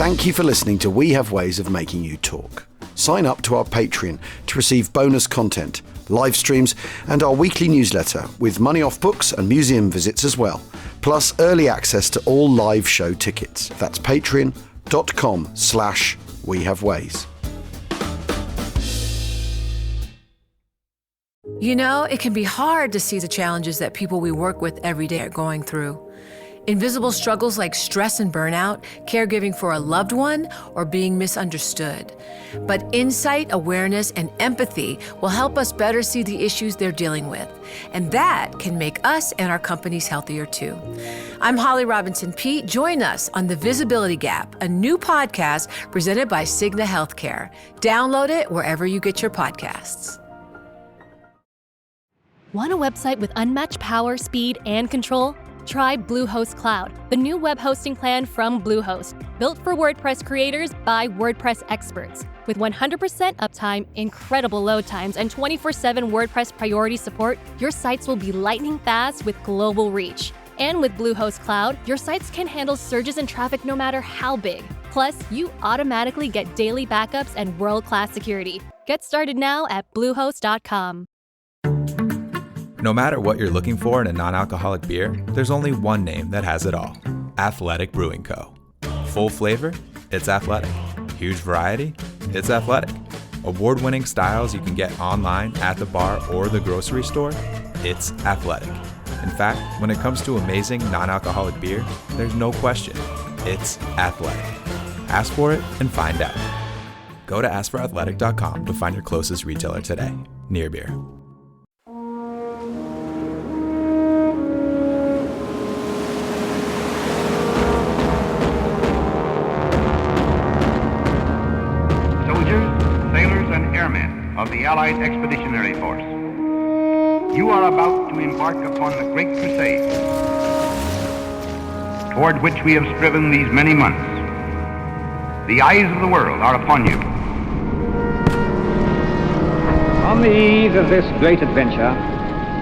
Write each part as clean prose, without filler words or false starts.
Thank you for listening to We Have Ways of Making You Talk. Sign up to our Patreon to receive bonus content, live streams, and our weekly newsletter with money off books and museum visits as well, plus early access to all live show tickets. That's patreon.com/wehaveways. You know, it can be hard to see the challenges that people we work with every day are going through. Invisible struggles like stress and burnout, caregiving for a loved one, or being misunderstood. But insight, awareness, and empathy will help us better see the issues they're dealing with. And that can make us and our companies healthier too. I'm Holly Robinson Peete. Join us on The Visibility Gap, a new podcast presented by Cigna Healthcare. Download it wherever you get your podcasts. Want a website with unmatched power, speed, and control? Try Bluehost Cloud, the new web hosting plan from Bluehost, built for WordPress creators by WordPress experts. With 100% uptime, incredible load times, and 24/7 WordPress priority support, your sites will be lightning fast with global reach. And with Bluehost Cloud, your sites can handle surges in traffic no matter how big. Plus, you automatically get daily backups and world-class security. Get started now at Bluehost.com. No matter what you're looking for in a non-alcoholic beer, there's only one name that has it all. Athletic Brewing Co. Full flavor? It's athletic. Huge variety? It's athletic. Award-winning styles you can get online, at the bar, or the grocery store? It's athletic. In fact, when it comes to amazing non-alcoholic beer, there's no question. It's athletic. Ask for it and find out. Go to askforathletic.com to find your closest retailer today. Near Beer. Of the Allied Expeditionary Force. You are about to embark upon the great crusade toward which we have striven these many months. The eyes of the world are upon you. On the eve of this great adventure,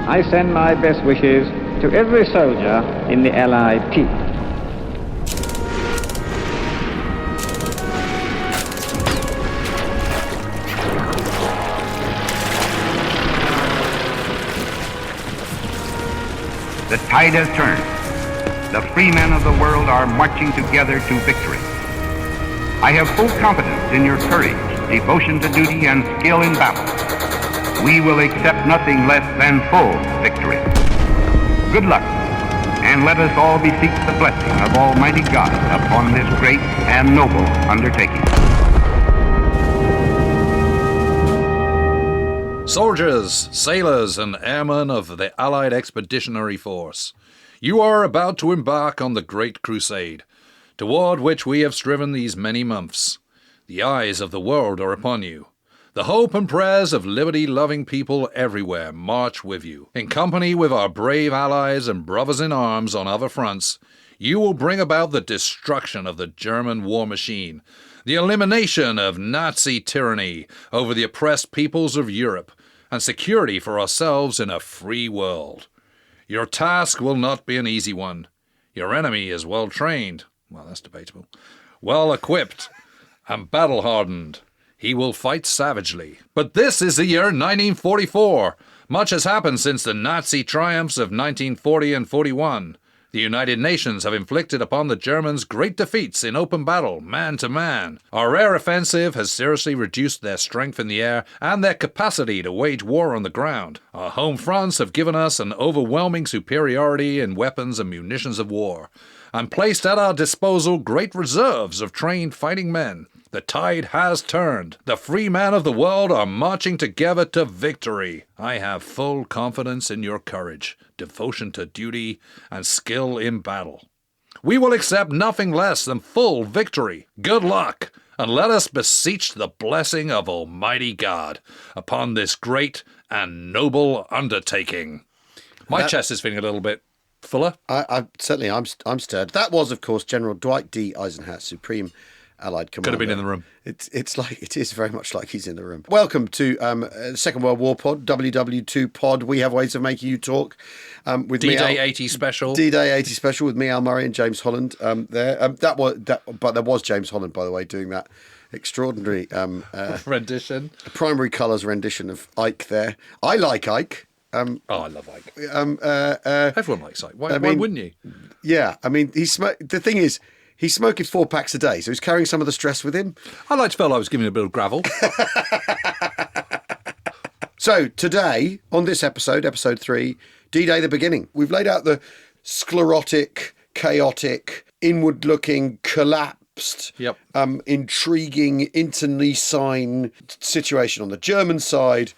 I send my best wishes to every soldier in the Allied fleet. The tide has turned. The free men of the world are marching together to victory. I have full confidence in your courage, devotion to duty, and skill in battle. We will accept nothing less than full victory. Good luck, and let us all beseech the blessing of Almighty God upon this great and noble undertaking. Soldiers, sailors, and airmen of the Allied Expeditionary Force, you are about to embark on the Great Crusade, toward which we have striven these many months. The eyes of the world are upon you. The hope and prayers of liberty-loving people everywhere march with you. In company with our brave allies and brothers in arms on other fronts, you will bring about the destruction of the German war machine, the elimination of Nazi tyranny over the oppressed peoples of Europe, and security for ourselves in a free world. Your task will not be an easy one. Your enemy is well trained, well, that's debatable, well equipped, and battle-hardened. He will fight savagely. But this is the year 1944. Much has happened since the Nazi triumphs of 1940 and 41. The United Nations have inflicted upon the Germans great defeats in open battle, man to man. Our air offensive has seriously reduced their strength in the air and their capacity to wage war on the ground. Our home fronts have given us an overwhelming superiority in weapons and munitions of war, and placed at our disposal great reserves of trained fighting men. The tide has turned. The free men of the world are marching together to victory. I have full confidence in your courage, devotion to duty, and skill in battle. We will accept nothing less than full victory. Good luck, and let us beseech the blessing of Almighty God upon this great and noble undertaking. My chest is feeling a little bit fuller. I'm stirred. That was, of course, General Dwight D. Eisenhower, Supreme Allied commander. Could have been in the room. It is very much like he's in the room. Welcome to Second World War Pod, WW2 Pod. We have ways of making you talk. With D-Day 80 special. D-Day 80 special with me, Al Murray, and James Holland. But there was James Holland, by the way, doing that extraordinary rendition, primary colours rendition of Ike. There, I like Ike. I love Ike. Everyone likes Ike. Why wouldn't you? Yeah, I mean, the thing is, he's smoking 4 packs a day, so he's carrying some of the stress with him. I liked to feel I was giving a bit of gravel. So today, on this episode 3, D-Day the beginning, we've laid out the sclerotic, chaotic, inward-looking, collapsed, intriguing, internecine situation on the German side.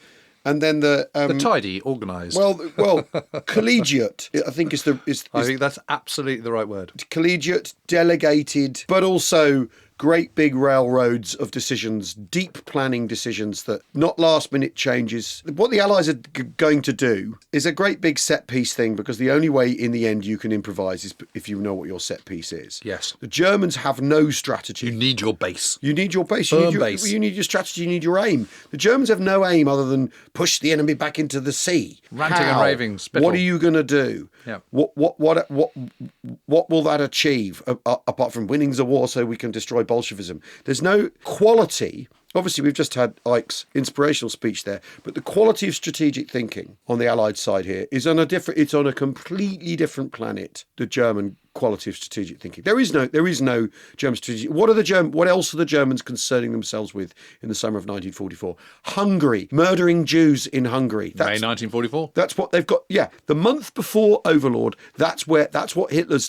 And then the tidy, organised. Well, collegiate. I think I think that's absolutely the right word. Collegiate, delegated, but also great big railroads of decisions, deep planning decisions that not last minute changes. What the Allies are going to do is a great big set piece thing, because the only way in the end you can improvise is if you know what your set piece is. Yes. The Germans have no strategy. You need your base. You need your base. Base. You need your strategy. You need your aim. The Germans have no aim other than push the enemy back into the sea. Ranting and raving. Spittle. What are you going to do? Yeah. What will that achieve apart from winning the war so we can destroy Bolshevism? There's no quality. Obviously, we've just had Ike's inspirational speech there, but the quality of strategic thinking on the Allied side here is on it's on a completely different planet. The German quality of strategic thinking. There is no German strategy. What else are the Germans concerning themselves with in the summer of 1944? Hungary, murdering Jews in Hungary. May 1944. That's what they've got. Yeah, the month before Overlord. That's what Hitler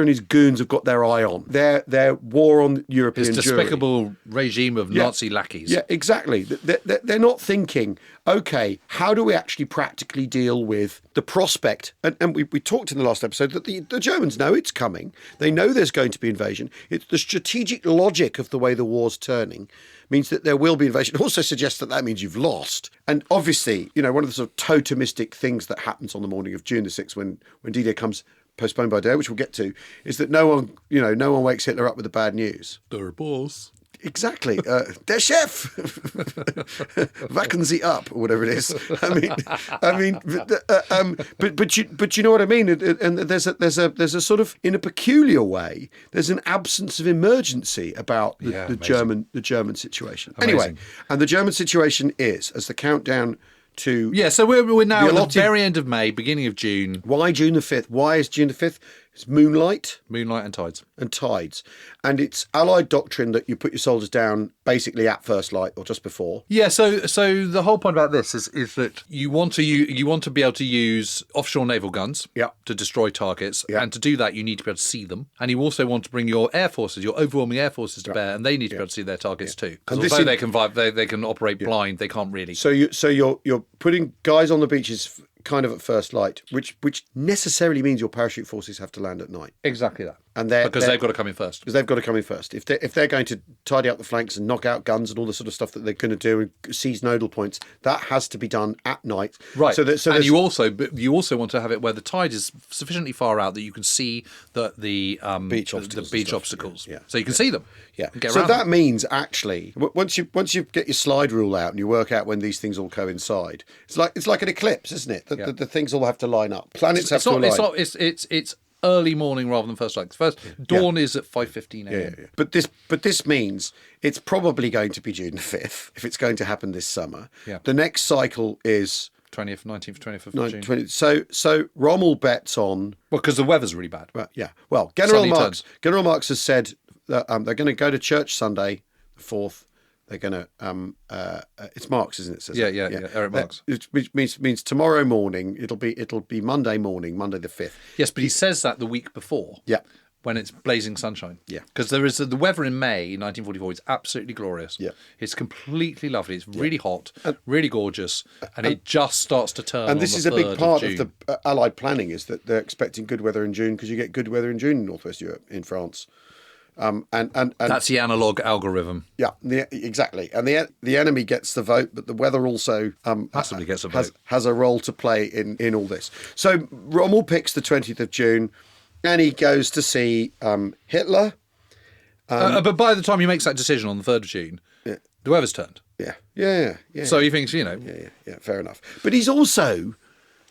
and his goons have got their eye on. Their war on European His despicable regime of Nazi lackeys. Yeah, exactly. They're not thinking, okay, how do we actually practically deal with the prospect? And we talked in the last episode that the Germans know it's coming. They know there's going to be invasion. It's the strategic logic of the way the war's turning means that there will be invasion. It also suggests that means you've lost. And obviously, one of the sort of totemistic things that happens on the morning of June the 6th when D-Day comes postponed by a day, which we'll get to, is that no one wakes Hitler up with the bad news. Der Boss. Exactly. Der Chef. Wacken Sie up, or whatever it is. But you know what I mean? And there's a sort of, in a peculiar way, there's an absence of emergency about the German situation. Amazing. Anyway, and the German situation is, as the countdown to... Yeah, so we're now at the very end of May, beginning of June. Why June the 5th? Why is June the 5th? It's moonlight. Moonlight and tides. And it's Allied doctrine that you put your soldiers down basically at first light or just before. Yeah, so the whole point about this is that you want to be able to use offshore naval guns to destroy targets, and to do that you need to be able to see them, and you also want to bring your air forces, your overwhelming air forces to bear, and they need to be able to see their targets too. Because although they can operate blind, they can't really. So you're putting guys on the beaches kind of at first light, which necessarily means your parachute forces have to land at night. Exactly that. And because they've got to come in first. Because they've got to come in first. If they're going to tidy up the flanks and knock out guns and all the sort of stuff that they're going to do and seize nodal points, that has to be done at night. Right. And you also want to have it where the tide is sufficiently far out that you can see the beach obstacles. Yeah. So you can see them. Yeah. So that means actually, once you get your slide rule out and you work out when these things all coincide, it's like an eclipse, isn't it? The things all have to line up. Planets have to align. It's early morning rather than first light. Dawn is at 5:15 a.m. Yeah. But this means it's probably going to be June the 5th if it's going to happen this summer. Yeah. The next cycle is 19th, 20th of June. 20, so Rommel bets on... Well, because the weather's really bad. Yeah. Well, General Marx has said that they're going to go to church Sunday, the 4th. They're going to... it's Marx, isn't it? Yeah, Eric Marx. Which means tomorrow morning, it'll be Monday morning, Monday the 5th. Yes, but he says that the week before. Yeah. When it's blazing sunshine. Yeah. Because there is the weather in May 1944 is absolutely glorious. Yeah. It's completely lovely. It's really hot, really gorgeous, and it just starts to turn. And this is a big part of the Allied planning, is that they're expecting good weather in June, because you get good weather in June in Northwest Europe, in France. And that's the analog algorithm. Yeah, exactly. And the enemy gets the vote, but the weather also possibly gets a vote. Has a role to play in all this. So Rommel picks the 20th of June, and he goes to see Hitler. But by the time he makes that decision on the 3rd of June, the weather's turned. Yeah. So he thinks, Yeah, fair enough. But he's also...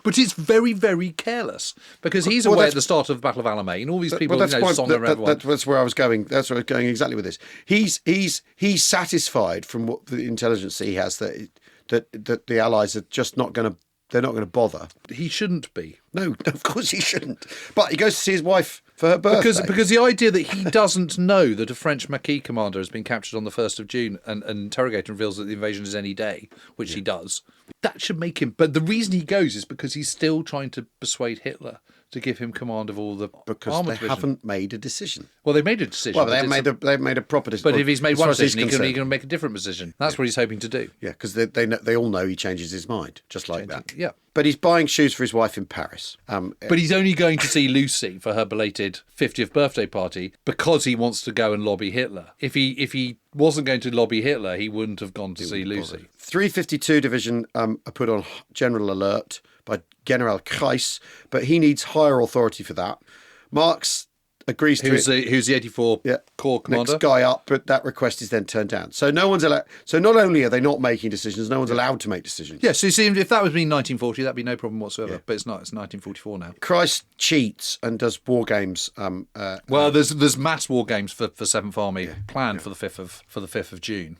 But he's very, very careless because he's away at the start of the Battle of Alamein. All these people, that's where I was going. That's where I was going exactly with this. He's satisfied from what the intelligence he has that the Allies are just not going to. They're not going to bother. He shouldn't be. No, of course he shouldn't. But he goes to see his wife for her birthday. Because the idea that he doesn't know that a French Maquis commander has been captured on the 1st of June and interrogator reveals that the invasion is any day, which he does, that should make him... But the reason he goes is because he's still trying to persuade Hitler to give him command of all the because they haven't made a decision. Well, they made a decision. Well, they've made a proper decision. But if he's made one decision, he can make a different decision. That's what he's hoping to do. Yeah, because they all know he changes his mind, just like that. Yeah. But he's buying shoes for his wife in Paris. But he's only going to see Lucy for her belated 50th birthday party because he wants to go and lobby Hitler. If he wasn't going to lobby Hitler, he wouldn't have gone to see Lucy. 352 Division are put on general alert by General Kreis, but he needs higher authority for that. Marx agrees to it. Who's the 84 Corps commander? Next guy up, but that request is then turned down. So no one's allowed. So not only are they not making decisions, no one's allowed to make decisions. Yeah, so you see, if that was me in 1940, that'd be no problem whatsoever. Yeah. But it's not. It's 1944 now. Kreis cheats and does war games. Well, there's mass war games for 7th Army planned for the 5th of June.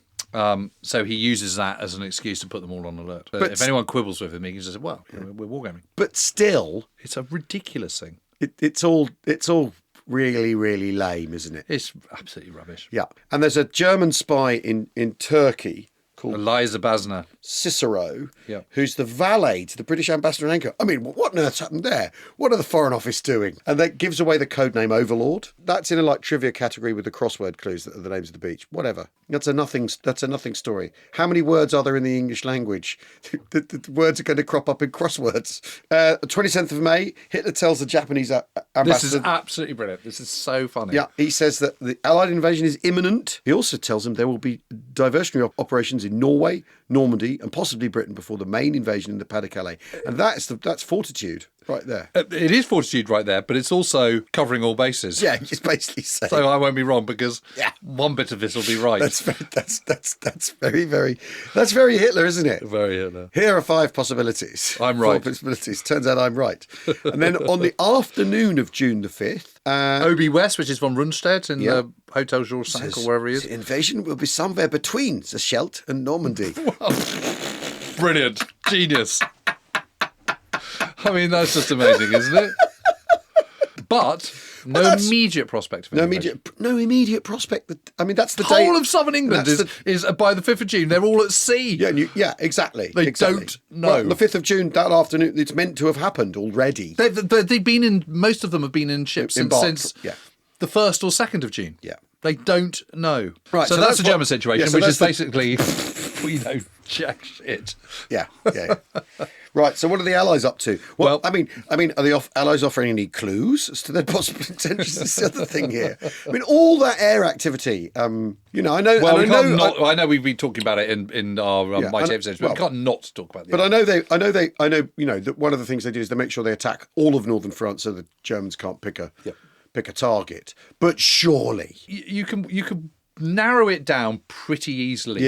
So he uses that as an excuse to put them all on alert. But if anyone quibbles with him, he can just say, "Well, we're wargaming." But still, it's a ridiculous thing. It's all really, really lame, isn't it? It's absolutely rubbish. Yeah, and there's a German spy in Turkey called Eliza Basner Cicero, who's the valet to the British ambassador in Ankara. I mean, what on earth's happened there? What are the Foreign Office doing? And that gives away the code name Overlord. That's in a trivia category with the crossword clues that are the names of the beach. Whatever. That's a nothing story. How many words are there in the English language? the words are going to crop up in crosswords. 27th of May, Hitler tells the Japanese ambassador... This is absolutely brilliant. This is so funny. Yeah, he says that the Allied invasion is imminent. He also tells them there will be diversionary operations in Norway, Normandy, and possibly Britain before the main invasion in the Pas-de-Calais. And that's fortitude right there. It is fortitude right there, but it's also covering all bases. Yeah, he's basically saying. So I won't be wrong because one bit of this will be right. That's very Hitler, isn't it? Very Hitler. Here are 5 possibilities. I'm right. 4 possibilities. Turns out I'm right. And then on the afternoon of June the 5th... Obi West, which is von Rundstedt in the Hotel Georges V or wherever he is. The invasion will be somewhere between the Scheldt and Normandy. Brilliant. Genius. I mean, that's just amazing, isn't it? But no immediate prospect of invasion. No immediate prospect. I mean, that's the whole of southern England is by the 5th of June, they're all at sea. Yeah, exactly. They don't know. Well, the 5th of June, that afternoon, it's meant to have happened already. They've been in, most of them have been in ships since the 1st or 2nd of June. Yeah. They don't know. Right. So that's the German situation, which is basically, jack shit. Yeah. Right, so what are the Allies up to? Well, I mean, are the Allies offering any clues as to their possible intentions? That's the other thing here. I mean, all that air activity. I know. Well, I know we've been talking about it in our My Tape episode, but we can't not talk about it. But I know. That one of the things they do is they make sure they attack all of northern France, so the Germans can't pick a target. But surely you can narrow it down pretty easily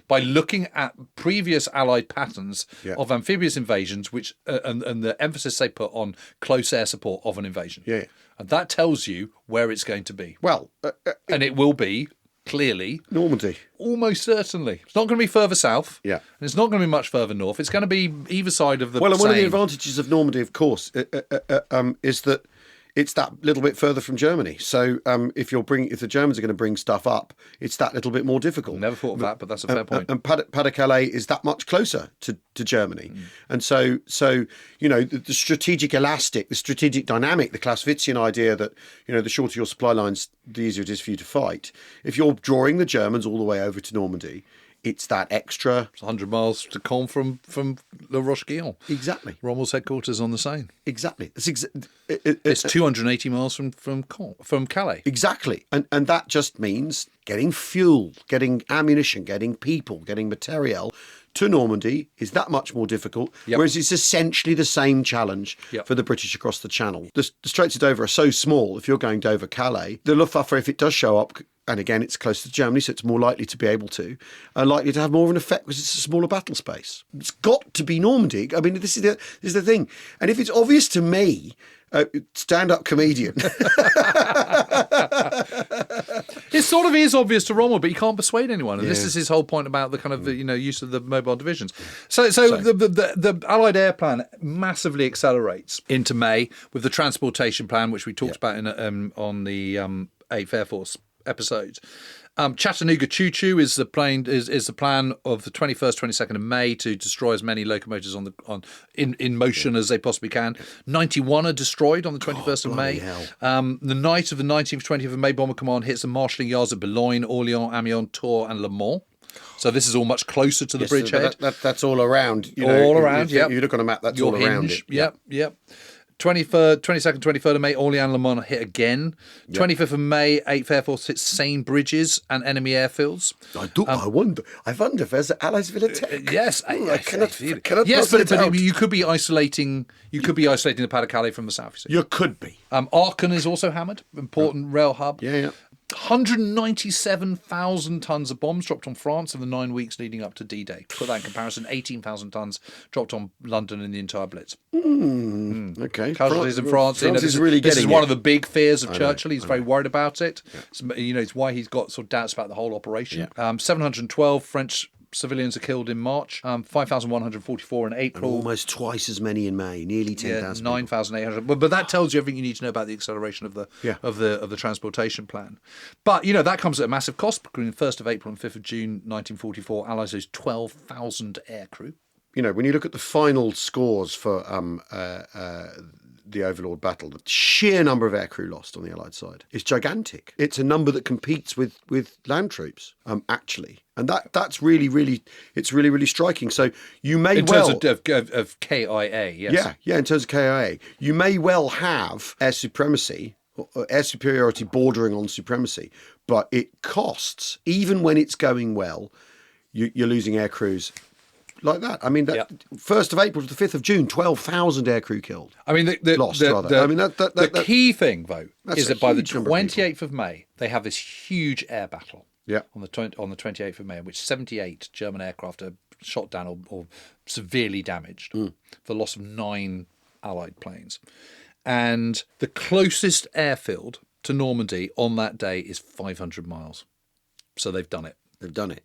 by looking at previous Allied patterns of amphibious invasions, which and the emphasis they put on close air support of an invasion. Yeah. And that tells you where it's going to be. Well, and it will be clearly Normandy. Almost certainly. It's not going to be further south. Yeah. And it's not going to be much further north. It's going to be either side of the Well, and one of the advantages of Normandy, of course, is that it's that little bit further from Germany. So if the Germans are going to bring stuff up, it's that little bit more difficult. Never thought of that, but that's a fair point. And Pas-de-Calais is that much closer to Germany. And so the strategic elastic, the strategic dynamic, the Clausewitzian idea that, the shorter your supply lines, the easier it is for you to fight. If you're drawing the Germans all the way over to Normandy, it's that extra... It's 100 miles to Caen from La Roche-Guyon. Exactly. Rommel's headquarters on the Seine. Exactly. It's 280 miles from Calais. Exactly. And that just means getting fuel, getting ammunition, getting people, getting materiel to Normandy is that much more difficult, whereas it's essentially the same challenge for the British across the Channel. The Straits of Dover are so small, if you're going Dover-Calais, the Luftwaffe, if it does show up, and again, it's close to Germany, so it's more likely to be able to, likely to have more of an effect because it's a smaller battle space. It's got to be Normandy. I mean, this is the thing. And if it's obvious to me, stand-up comedian. It sort of is obvious to Rommel, but he can't persuade anyone. And this is his whole point about the kind of use of the mobile divisions. So the Allied air plan massively accelerates into May with the transportation plan, which we talked about on the 8th Air Force episodes. Chattanooga Choo-Choo is the plan of the 21st, 22nd of May to destroy as many locomotives in motion as they possibly can. 91 are destroyed on the 21st of May. The night of the 19th, 20th of May, Bomber Command hits the marshalling yards at Boulogne, Orléans, Amiens, Tours and Le Mans. So this is all much closer to the bridgehead. That's all around. All around, You look on a map, that's all around it. Yep. 23rd, 22nd, 23rd of May, Orléans, Le Mans hit again. 25th of May, 8th Air Force hits Seine bridges and enemy airfields. I wonder if there's an Allies Village. Yes, I cannot yes, but you could be isolating. You could be isolating the Pas-de-Calais from the south. You could be. Aachen is also hammered. Important rail hub. Yeah. 197,000 tons of bombs dropped on France in the 9 weeks leading up to D-Day. Put that in comparison, 18,000 tons dropped on London in the entire Blitz. Okay. Casualties in France. France is really this getting is one it. of the big fears of Churchill. He's very worried about it. Yeah. It's why he's got sort of doubts about the whole operation. Yeah. 712 French civilians are killed in March, 5,144 in April. And almost twice as many in May, nearly 10,000. 9,800. But that tells you everything you need to know about the acceleration of the transportation plan. But that comes at a massive cost. Between the 1st of April and 5th of June 1944, Allies lose 12,000 aircrew. When you look at the final scores for the Overlord battle, the sheer number of aircrew lost on the Allied side is gigantic. It's a number that competes with land troops, actually. And that's really, really, it's really, really striking. So you may in terms of KIA, yes. Yeah, in terms of KIA. You may well have air supremacy, or air superiority bordering on supremacy, but it costs, even when it's going well, you're losing air crews like that. I mean, 1st of April to the 5th of June, 12,000 aircrew killed. I mean, the key thing, though, is that by the 28th of May, they have this huge air battle. Yeah. On the 28th of May, in which 78 German aircraft are shot down or severely damaged for the loss of 9 Allied planes. And the closest airfield to Normandy on that day is 500 miles. So they've done it. They've done it.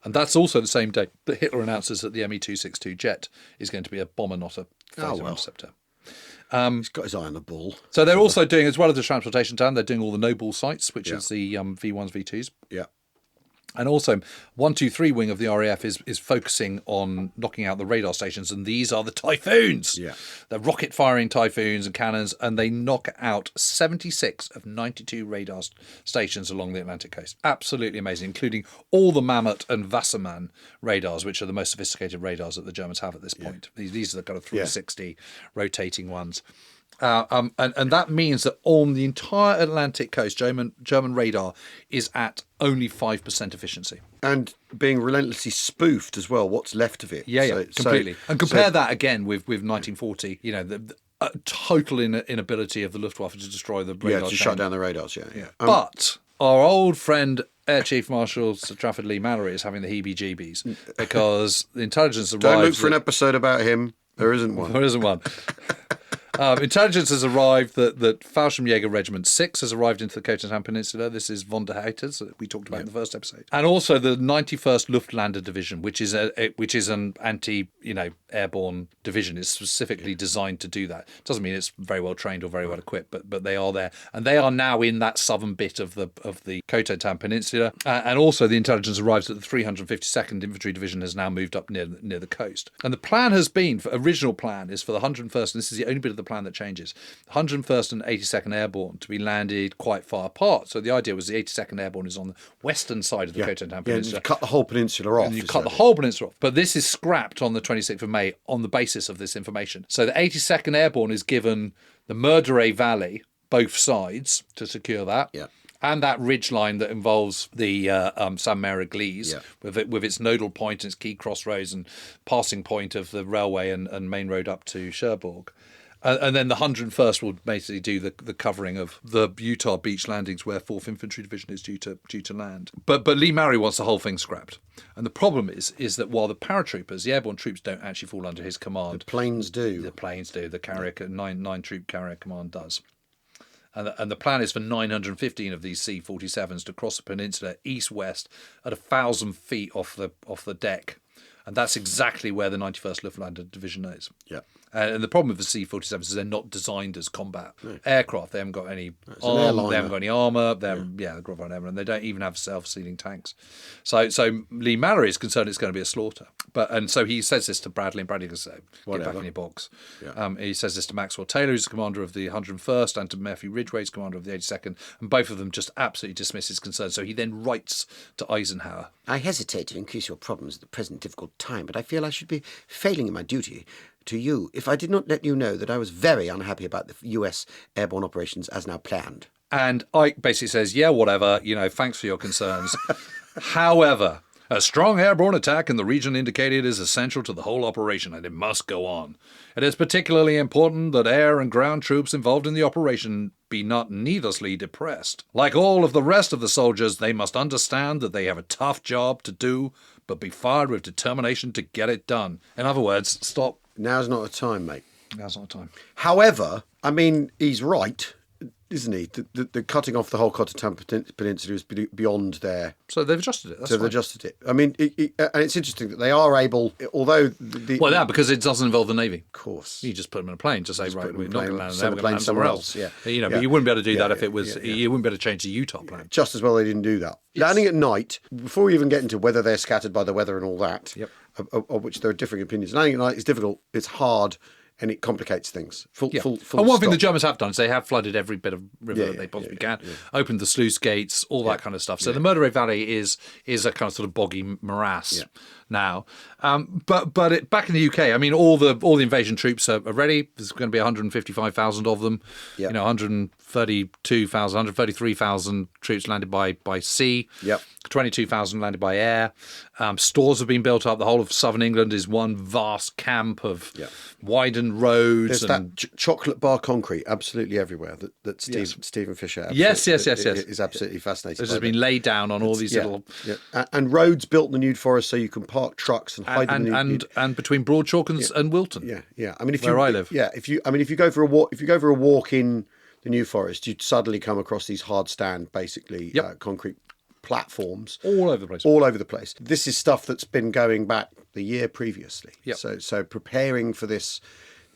And that's also the same day that Hitler announces that the Me-262 jet is going to be a bomber, not a fighter interceptor. He's got his eye on the ball. So they're also doing, as well as the transportation town, they're doing all the noble sites, which is the V1s, V2s. Yeah. And also, 123 wing of the RAF is focusing on knocking out the radar stations, and these are the Typhoons. Yeah. They're rocket-firing Typhoons and cannons, and they knock out 76 of 92 radar stations along the Atlantic coast. Absolutely amazing, including all the Mammoth and Wassermann radars, which are the most sophisticated radars that the Germans have at this point. These are the kind of 360 rotating ones. And that means that on the entire Atlantic coast, German radar is at only 5% efficiency. And being relentlessly spoofed as well, what's left of it. Completely. And compare that again with 1940, the total inability of the Luftwaffe to destroy the radar. Yeah, to shut down the radars, But our old friend Air Chief Marshal Sir Trafford Leigh-Mallory is having the heebie-jeebies because the intelligence arrives... Don't look for an episode about him. There isn't one. There isn't one. Intelligence has arrived that Fallschirmjäger Regiment 6 has arrived into the Cotentin Peninsula. This is von der Heiters that we talked about in the first episode. And also the 91st Luftlander Division, which is an anti-airborne division. It's specifically designed to do that. Doesn't mean it's very well trained or very well equipped, but they are there. And they are now in that southern bit of the Cotentin Peninsula. And also the intelligence arrives that the 352nd Infantry Division has now moved up near the coast. And the plan has been, original plan is for the 101st, and this is the only bit of the plan that changes, 101st and 82nd Airborne to be landed quite far apart. So the idea was the 82nd Airborne is on the western side of the Cotentin Peninsula. You cut the whole peninsula off. And you cut the whole peninsula off. But this is scrapped on the 26th of May on the basis of this information. So the 82nd Airborne is given the Murray Valley, both sides, to secure that. Yeah. And that ridge line that involves the San Mary-Glise with its nodal point and its key crossroads and passing point of the railway and main road up to Cherbourg. And then the 101st will basically do the covering of the Utah beach landings where 4th Infantry Division is due to land. But Lee Murray wants the whole thing scrapped. And the problem is that while the paratroopers, the airborne troops, don't actually fall under his command. The planes do. The planes do. The carrier, nine troop carrier command does. And the plan is for 915 of these C-47s to cross the peninsula east-west at 1,000 feet off the deck. And that's exactly where the 91st Luftlanding Division is. Yeah. And the problem with the C-47s is they're not designed as combat aircraft. They haven't got any It's an airliner. they haven't got any armour. They're ground armour, and they don't even have self-sealing tanks. So Lee Mallory is concerned it's going to be a slaughter. And so he says this to Bradley, and Bradley goes, "Get back in your box." Yeah. He says this to Maxwell Taylor, who's the commander of the 101st, and to Murphy Ridgway, who's commander of the 82nd, and both of them just absolutely dismiss his concerns. So he then writes to Eisenhower. I hesitate to increase your problems at the present difficult time, but I feel I should be failing in my duty to you if I did not let you know that I was very unhappy about the US airborne operations as now planned. And Ike basically says, yeah, whatever, thanks for your concerns. However, a strong airborne attack in the region indicated is essential to the whole operation, and it must go on. It is particularly important that air and ground troops involved in the operation be not needlessly depressed. Like all of the rest of the soldiers, they must understand that they have a tough job to do, but be fired with determination to get it done. In other words, stop. Now's not a time, mate. Now's not a time. However, I mean, he's right, isn't he? The cutting off the whole Yucatan Peninsula is beyond their... So they've adjusted it. That's they've fine. adjusted it. I mean, and it's interesting that they are able, although... because it doesn't involve the Navy. Of course. You just put them in a plane to say, right, we're not going to land send there, we're going to land somewhere else. Yeah. But you Yeah. wouldn't be able to do Yeah, that if yeah, it was... yeah, yeah. You wouldn't be able to change the Utah plan. Just as well they didn't do that. Landing at night, before we even get into whether they're scattered by the weather and all that, of which there are differing opinions, landing at night is difficult, it's hard, and it complicates things. Full And one thing stop. the Germans have done is they have flooded every bit of river Yeah, that they yeah, possibly yeah, can, opened the sluice gates, all that kind of stuff. So the Murray Valley is a kind of sort of boggy morass now. But back in the UK, I mean, all the invasion troops are ready. There's going to be 155,000 of them. 132,000, 133,000 troops landed by sea. 22,000 landed by air. Stores have been built up. The whole of southern England is one vast camp of widened roads. There's that chocolate bar concrete absolutely everywhere that Stephen Fisher Yes. is absolutely fascinated This by. has been laid down on all these little... And roads built in the New Forest so you can park trucks and hide and between Broad Chalk and Wilton. I mean, where I live. if you go for a walk in the New Forest, you'd suddenly come across these hard stand, basically concrete platforms all over the place. This is stuff that's been going back the year previously. So preparing for this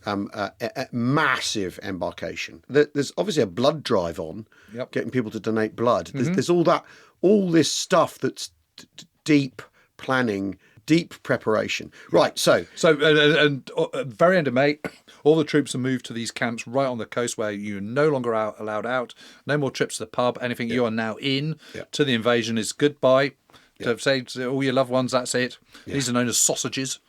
a massive embarkation. There's obviously a blood drive on, getting people to donate blood. There's all this stuff that's deep planning, deep preparation. Right, so very end of May, all the troops are moved to these camps right on the coast where you're no longer allowed out. No more trips to the pub. Anything you are now in to the invasion is goodbye. To say to all your loved ones, that's it. These are known as sausages.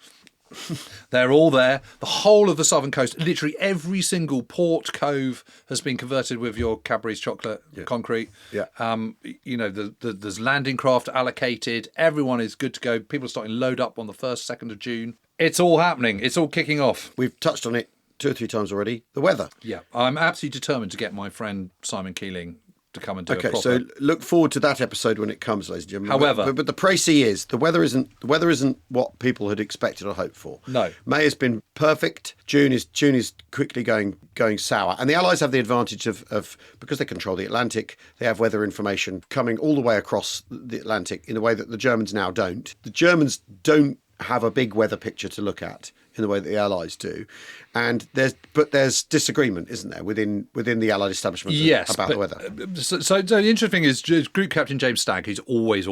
They're all there. The whole of the southern coast, literally every single port cove has been converted with your Cadbury's chocolate concrete. There's landing craft allocated. Everyone is good to go. People are starting to load up on the 1st, 2nd of June. It's all happening. It's all kicking off. We've touched on it 2 or 3 times already. The weather. Yeah, I'm absolutely determined to get my friend Simon Keeling to come and do a proper... so look forward to that episode when it comes, ladies and gentlemen. However... But the précis is, the weather isn't what people had expected or hoped for. No. May has been perfect. June is quickly going sour. And the Allies have the advantage of because they control the Atlantic, they have weather information coming all the way across the Atlantic in a way that the Germans now don't. The Germans don't have a big weather picture to look at in the way that the Allies do, and there's disagreement, isn't there, within the Allied establishment about the weather. So the interesting thing is Group Captain James Stagg, who's always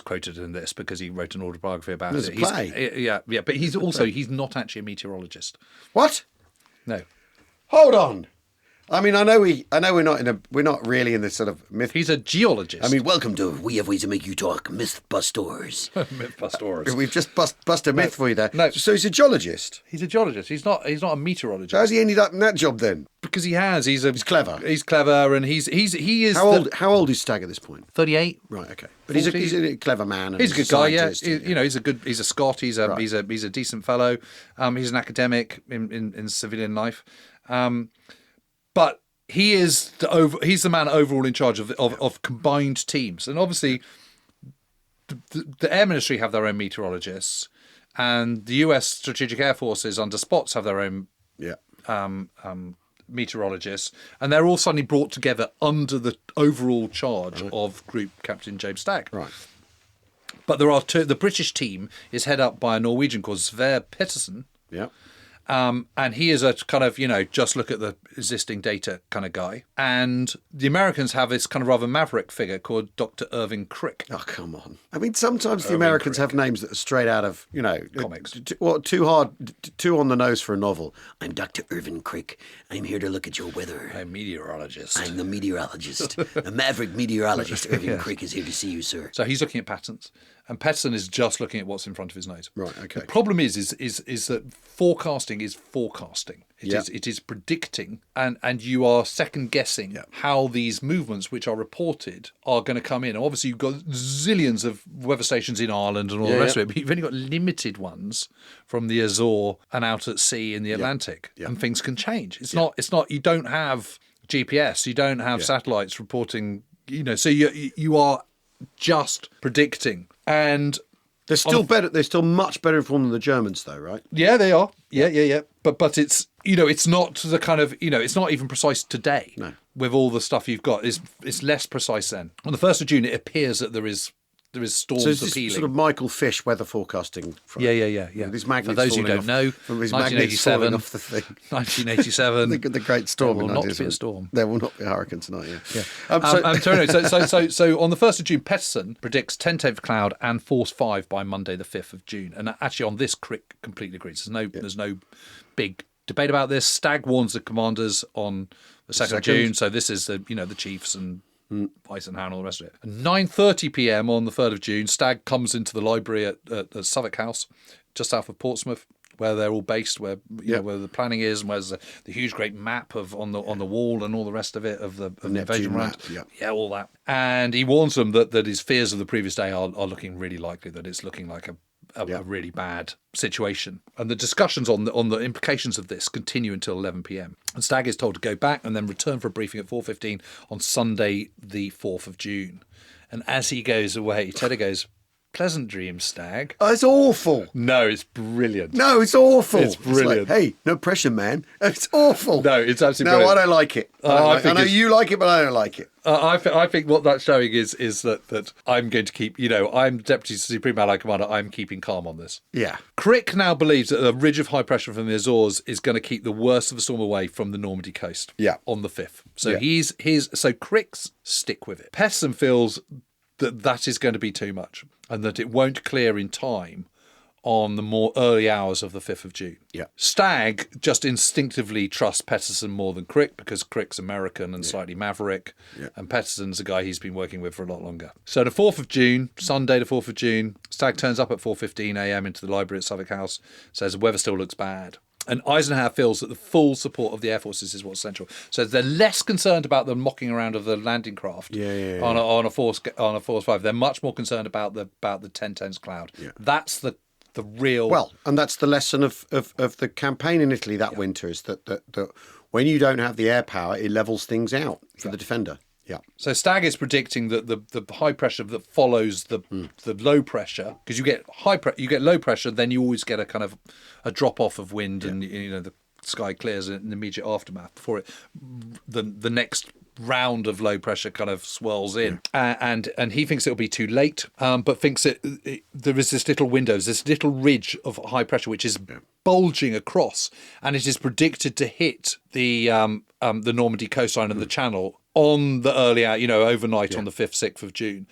quoted in this because he wrote an autobiography about There's it. a play. But he's not actually a meteorologist. What? No. Hold on. I mean, I know we're not really in this sort of myth. He's a geologist. I mean, welcome to We Have Ways to Make You Talk, Mythbusters. Mythbusters. We've just bust a myth for you there. No. So he's a geologist. He's a geologist. He's not a meteorologist. So how's he ended up in that job then? Because he has. He's clever. He's clever, and he is. How old is Stagg at this point? 38. Right. Okay. But he's a clever man. And He's a good guy. Yeah. Scientist, He's a Scot. He's a decent fellow. He's an academic in civilian life. But he's the man overall in charge of combined teams, and obviously the Air Ministry have their own meteorologists, and the US Strategic Air Forces under Spots have their own meteorologists, and they're all suddenly brought together under the overall charge of Group Captain James Stagg. Right. But there are two. The British team is head up by a Norwegian called Sverre Pettersen. Yeah. And he is a kind of, just look at the existing data kind of guy. And the Americans have this kind of rather maverick figure called Dr. Irving Crick. Oh, come on. I mean, sometimes the Americans have names that are straight out of, comics. Too on the nose for a novel. I'm Dr. Irving Crick. I'm here to look at your weather. I'm a meteorologist. I'm the meteorologist. A maverick meteorologist. Irving Crick is here to see you, sir. So he's looking at patterns. And Pettersen is just looking at what's in front of his nose. Right, okay. The problem is that forecasting is forecasting. It is predicting, and you are second guessing how these movements, which are reported, are going to come in. Obviously, you've got zillions of weather stations in Ireland and all the rest of it, but you've only got limited ones from the Azores and out at sea in the Atlantic, and things can change. It's not. You don't have GPS. You don't have satellites reporting. So you are just predicting. And they're still better. They're still much better informed than the Germans, though, right? Yeah, they are. Yeah. But it's it's not the kind of it's not even precise today. No. With all the stuff you've got, it's less precise then. On the 1st of June, it appears that there is storms so it's appealing. Sort of Michael Fish weather forecasting. Yeah. These magnets. For those who don't know, from his magnets falling off the thing. 1987. the great storm. There will not be a storm. There will not be a hurricane tonight. Yeah. So on the 1st of June, Pettersen predicts 10/10 cloud and force 5 by Monday, the 5th of June. And actually, on this, Crick completely agrees. There's no big debate about this. Stagg warns the commanders on the 2nd of June. So this is the chiefs and Eisenhower and all the rest of it. At 9:30 p.m. on the 3rd of June, Stagg comes into the library at Southwark House, just south of Portsmouth, where they're all based, where where the planning is, and where's the huge great map on the wall and all the rest of it of the invasion round. All that. And he warns them that his fears of the previous day are looking really likely, that it's looking like a really bad situation. And the discussions on the implications of this continue until 11 p.m. And Stagg is told to go back and then return for a briefing at 4:15 on Sunday, the 4th of June. And as he goes away, Tedder goes, "Pleasant dreams, Stagg." Oh, it's awful. No, it's brilliant. No, it's awful. It's brilliant. It's like, hey, no pressure, man. It's awful. No, it's absolutely brilliant. brilliant. I don't like it. I know you like it, but I don't like it. I think what that's showing is that I'm going to keep, I'm Deputy Supreme Allied Commander, I'm keeping calm on this. Yeah. Crick now believes that a ridge of high pressure from the Azores is going to keep the worst of the storm away from the Normandy coast on the 5th. So so Crick's stick with it. Pettersen feels that is going to be too much and that it won't clear in time on the more early hours of the 5th of June. Yeah. Stagg just instinctively trusts Pettersen more than Crick because Crick's American and slightly maverick, and Pettersen's a guy he's been working with for a lot longer. So the 4th of June, Sunday the 4th of June, Stagg turns up at 4:15 a.m. into the library at Southwark House, says the weather still looks bad. And Eisenhower feels that the full support of the Air Forces is what's essential. So they're less concerned about the mocking around of the landing craft on a force 5. They're much more concerned about the 10/10 cloud. Yeah. That's the real... and that's the lesson of the campaign in Italy that winter, is that when you don't have the air power, it levels things out for the defender. Yeah. So Stagg is predicting that the high pressure that follows the low pressure, because you get low pressure, then you always get a kind of a drop off of wind, and the sky clears in the immediate aftermath before the next round of low pressure kind of swirls in, and he thinks it'll be too late, but thinks there is this little window, this little ridge of high pressure which is bulging across, and it is predicted to hit the Normandy coastline and the Channel on the early hour, overnight on the 5th, 6th of June.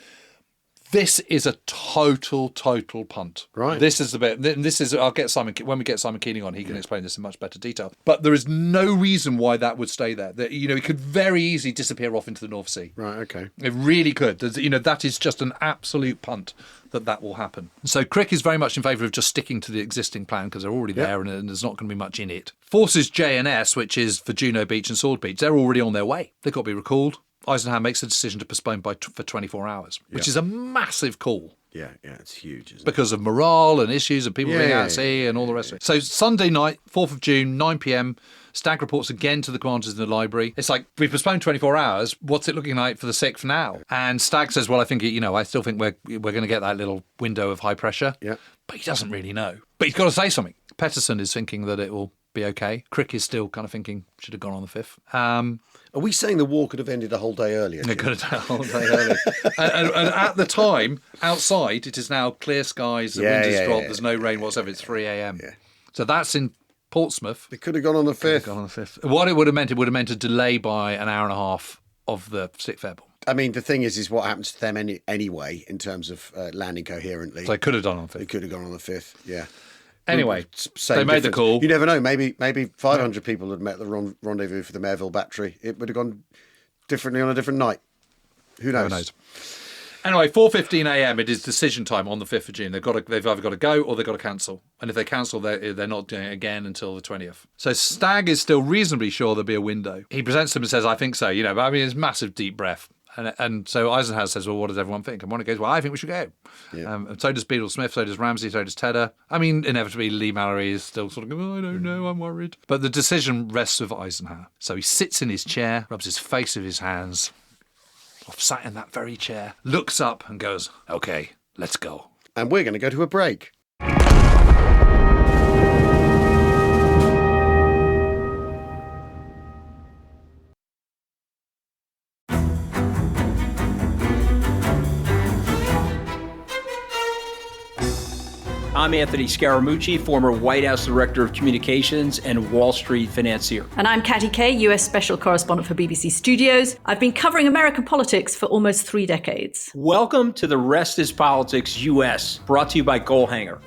This is a total punt. Right. This is the bit. This is. I'll get Simon when we get Simon Keating on. He can explain this in much better detail. But there is no reason why that would stay there. That, it could very easily disappear off into the North Sea. Right. Okay. It really could. That is just an absolute punt that will happen. So Crick is very much in favour of just sticking to the existing plan because they're already there and there's not going to be much in it. Forces J and S, which is for Juno Beach and Sword Beach, they're already on their way. They've got to be recalled. Eisenhower makes a decision to postpone for 24 hours, which is a massive call. Yeah, it's huge, isn't it? Because of morale and issues and people being out at sea and all the rest of it. So Sunday night, 4th of June, 9 p.m, Stagg reports again to the commanders in the library. It's like, we've postponed 24 hours. What's it looking like for the 6th now? And Stagg says, well, I think, I still think we're going to get that little window of high pressure. Yeah. But he doesn't really know. But he's got to say something. Petterson is thinking that it will be okay. Crick is still kind of thinking, should have gone on the 5th. Are we saying the war could have ended a whole day earlier? It could have done a whole day earlier. and at the time, outside, it is now clear skies, the wind has dropped, there's no rain whatsoever, it's 3 a.m. Yeah. So that's in Portsmouth. They could have gone on the 5th. What it would have meant a delay by an hour and a half of the 6th Airborne. I mean, the thing is what happens to them anyway in terms of landing coherently. So they could have done on the 5th. They could have gone on the 5th, yeah. Anyway, Same they made difference. the call. You never know. Maybe 500 people had met the rendezvous for the Maryville battery. It would have gone differently on a different night. Who knows? Who knows? Anyway, 4:15 a.m. it is decision time on the 5th of June. They've either got to go or they've got to cancel. And if they cancel, they're not doing it again until the 20th. So Stagg is still reasonably sure there'll be a window. He presents them and says, I think so. But I mean, it's massive deep breath. And so Eisenhower says, well, what does everyone think? And one goes, well, I think we should go. Yeah. And so does Beadle Smith, so does Ramsey, so does Tedder. I mean, inevitably, Lee Mallory is still sort of going, I don't know, I'm worried. But the decision rests with Eisenhower. So he sits in his chair, rubs his face with his hands, sat in that very chair, looks up and goes, okay, let's go. And we're going to go to a break. I'm Anthony Scaramucci, former White House Director of Communications and Wall Street financier. And I'm Katty Kay, US Special Correspondent for BBC Studios. I've been covering American politics for almost 3 decades. Welcome to The Rest is Politics US, brought to you by Goalhanger.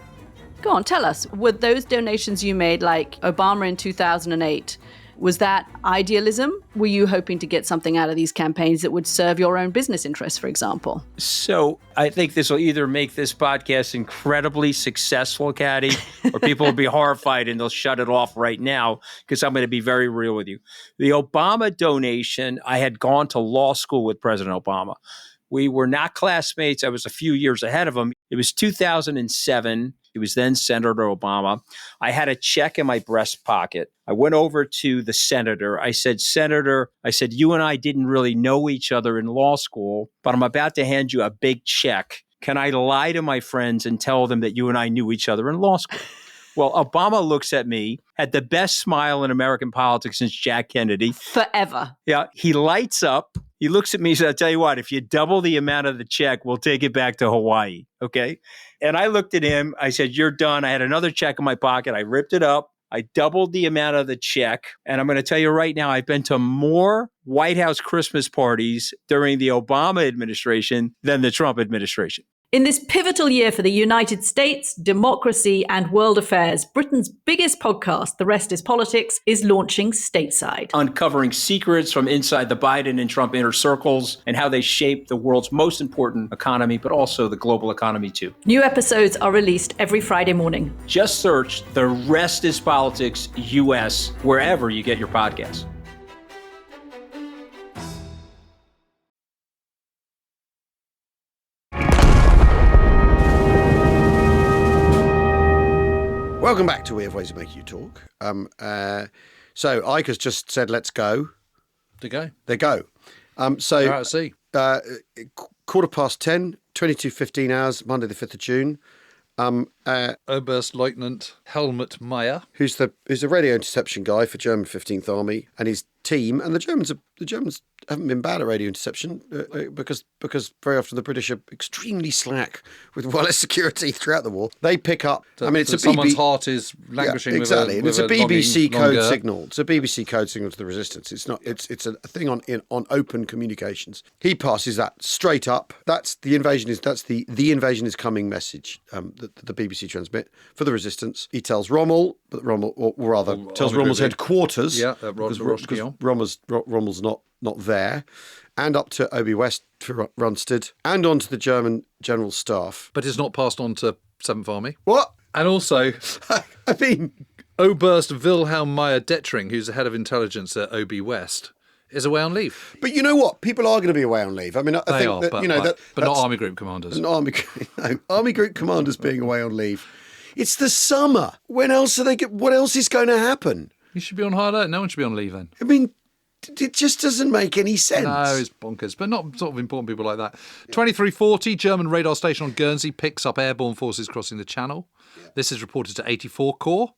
Go on, tell us, were those donations you made, like Obama in 2008, was that idealism? Were you hoping to get something out of these campaigns that would serve your own business interests, for example? So I think this will either make this podcast incredibly successful, Katty, or people will be horrified and they'll shut it off right now because I'm going to be very real with you. The Obama donation, I had gone to law school with President Obama. We were not classmates. I was a few years ahead of him. It was 2007. He was then Senator Obama. I had a check in my breast pocket. I went over to the senator. I said, Senator, you and I didn't really know each other in law school, but I'm about to hand you a big check. Can I lie to my friends and tell them that you and I knew each other in law school? Well, Obama looks at me, had the best smile in American politics since Jack Kennedy. Forever. Yeah, he lights up. He looks at me and says, I'll tell you what, if you double the amount of the check, we'll take it back to Hawaii, okay? And I looked at him. I said, you're done. I had another check in my pocket. I ripped it up. I doubled the amount of the check. And I'm going to tell you right now, I've been to more White House Christmas parties during the Obama administration than the Trump administration. In this pivotal year for the United States, democracy, and world affairs, Britain's biggest podcast, The Rest is Politics, is launching stateside. Uncovering secrets from inside the Biden and Trump inner circles and how they shape the world's most important economy, but also the global economy too. New episodes are released every Friday morning. Just search The Rest is Politics US wherever you get your podcasts. Welcome back to We Have Ways of Making You Talk. So Ike just said, let's go. To go. They go. So They're out at sea. 10:15, 22:15 hours, Monday the 5th of June. Oberst Lieutenant Helmut Meyer, who's the radio interception guy for German 15th Army, and his team, and the Germans the Germans haven't been bad at radio interception because very often the British are extremely slack with wireless security throughout the war. They pick up. It's a someone's heart is languishing. Exactly, with it's a BBC code longer signal. It's a BBC code signal to the resistance. It's not. It's a thing on open communications. He passes that straight up. That's the invasion is. That's the invasion is coming message that the BBC transmit for the resistance. He tells Rommel, but Rommel, or rather, tells Rommel's headquarters. Yeah, because Rommel's not there, and up to Obi West for Rundstedt, and on to the German General Staff. But it's not passed on to 7th Army. What? And also, I mean, Oberst Wilhelm Meyer-Dettring, who's the head of intelligence at Obi West, is away on leave. But you know what? People are going to be away on leave. I mean, I think that, but not Army Group commanders. Army Group commanders being away on leave. It's the summer. When else are they? What else is going to happen? You should be on high alert. No one should be on leave then. I mean, it just doesn't make any sense. No, it's bonkers, but not sort of important people like that. 2340, German radar station on Guernsey picks up airborne forces crossing the Channel. This is reported to 84 Corps,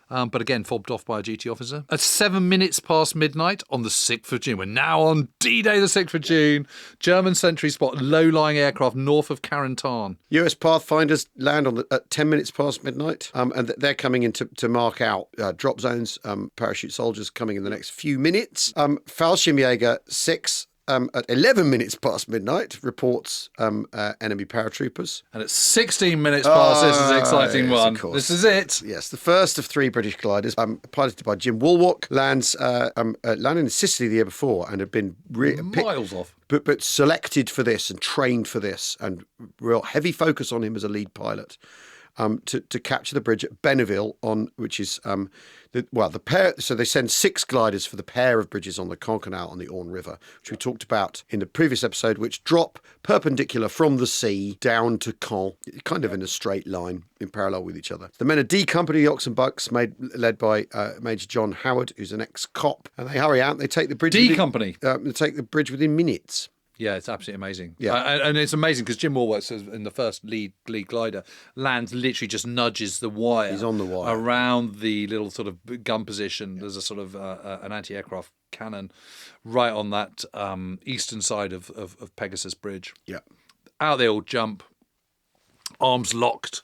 but again fobbed off by a duty officer. At 7 minutes past midnight on the 6th of June, we're now on D-Day the 6th of June, German sentries spot low-lying aircraft north of Carentan. US Pathfinders land at 10 minutes past midnight, and they're coming in to mark out drop zones, parachute soldiers coming in the next few minutes. Fallschirmjäger 6 at 11 minutes past midnight, reports enemy paratroopers. And at 16 minutes past, this is an exciting one. This is it. Yes, the first of 3 British gliders, piloted by Jim Woolwalk, landed in Sicily the year before and had been miles off. But selected for this and trained for this, and real heavy focus on him as a lead pilot. To capture the bridge at Benneville, which is the pair. So they send 6 gliders for the pair of bridges on the Caen on the Orne River, which we talked about in the previous episode, which drop perpendicular from the sea down to Caen, kind of in a straight line in parallel with each other. The men of D Company, the Ox and Bucks, led by Major John Howard, who's an ex-cop, and they hurry out and they take the bridge. Company. They take the bridge within minutes. Yeah, it's absolutely amazing. Yeah. And it's amazing because Jim Woolwalk, in the first lead glider, lands literally just nudges the wire. He's on the wire. Around the little sort of gun position. There's a sort of an anti-aircraft cannon right on that eastern side of Pegasus Bridge. Yeah. Out they all jump, arms locked,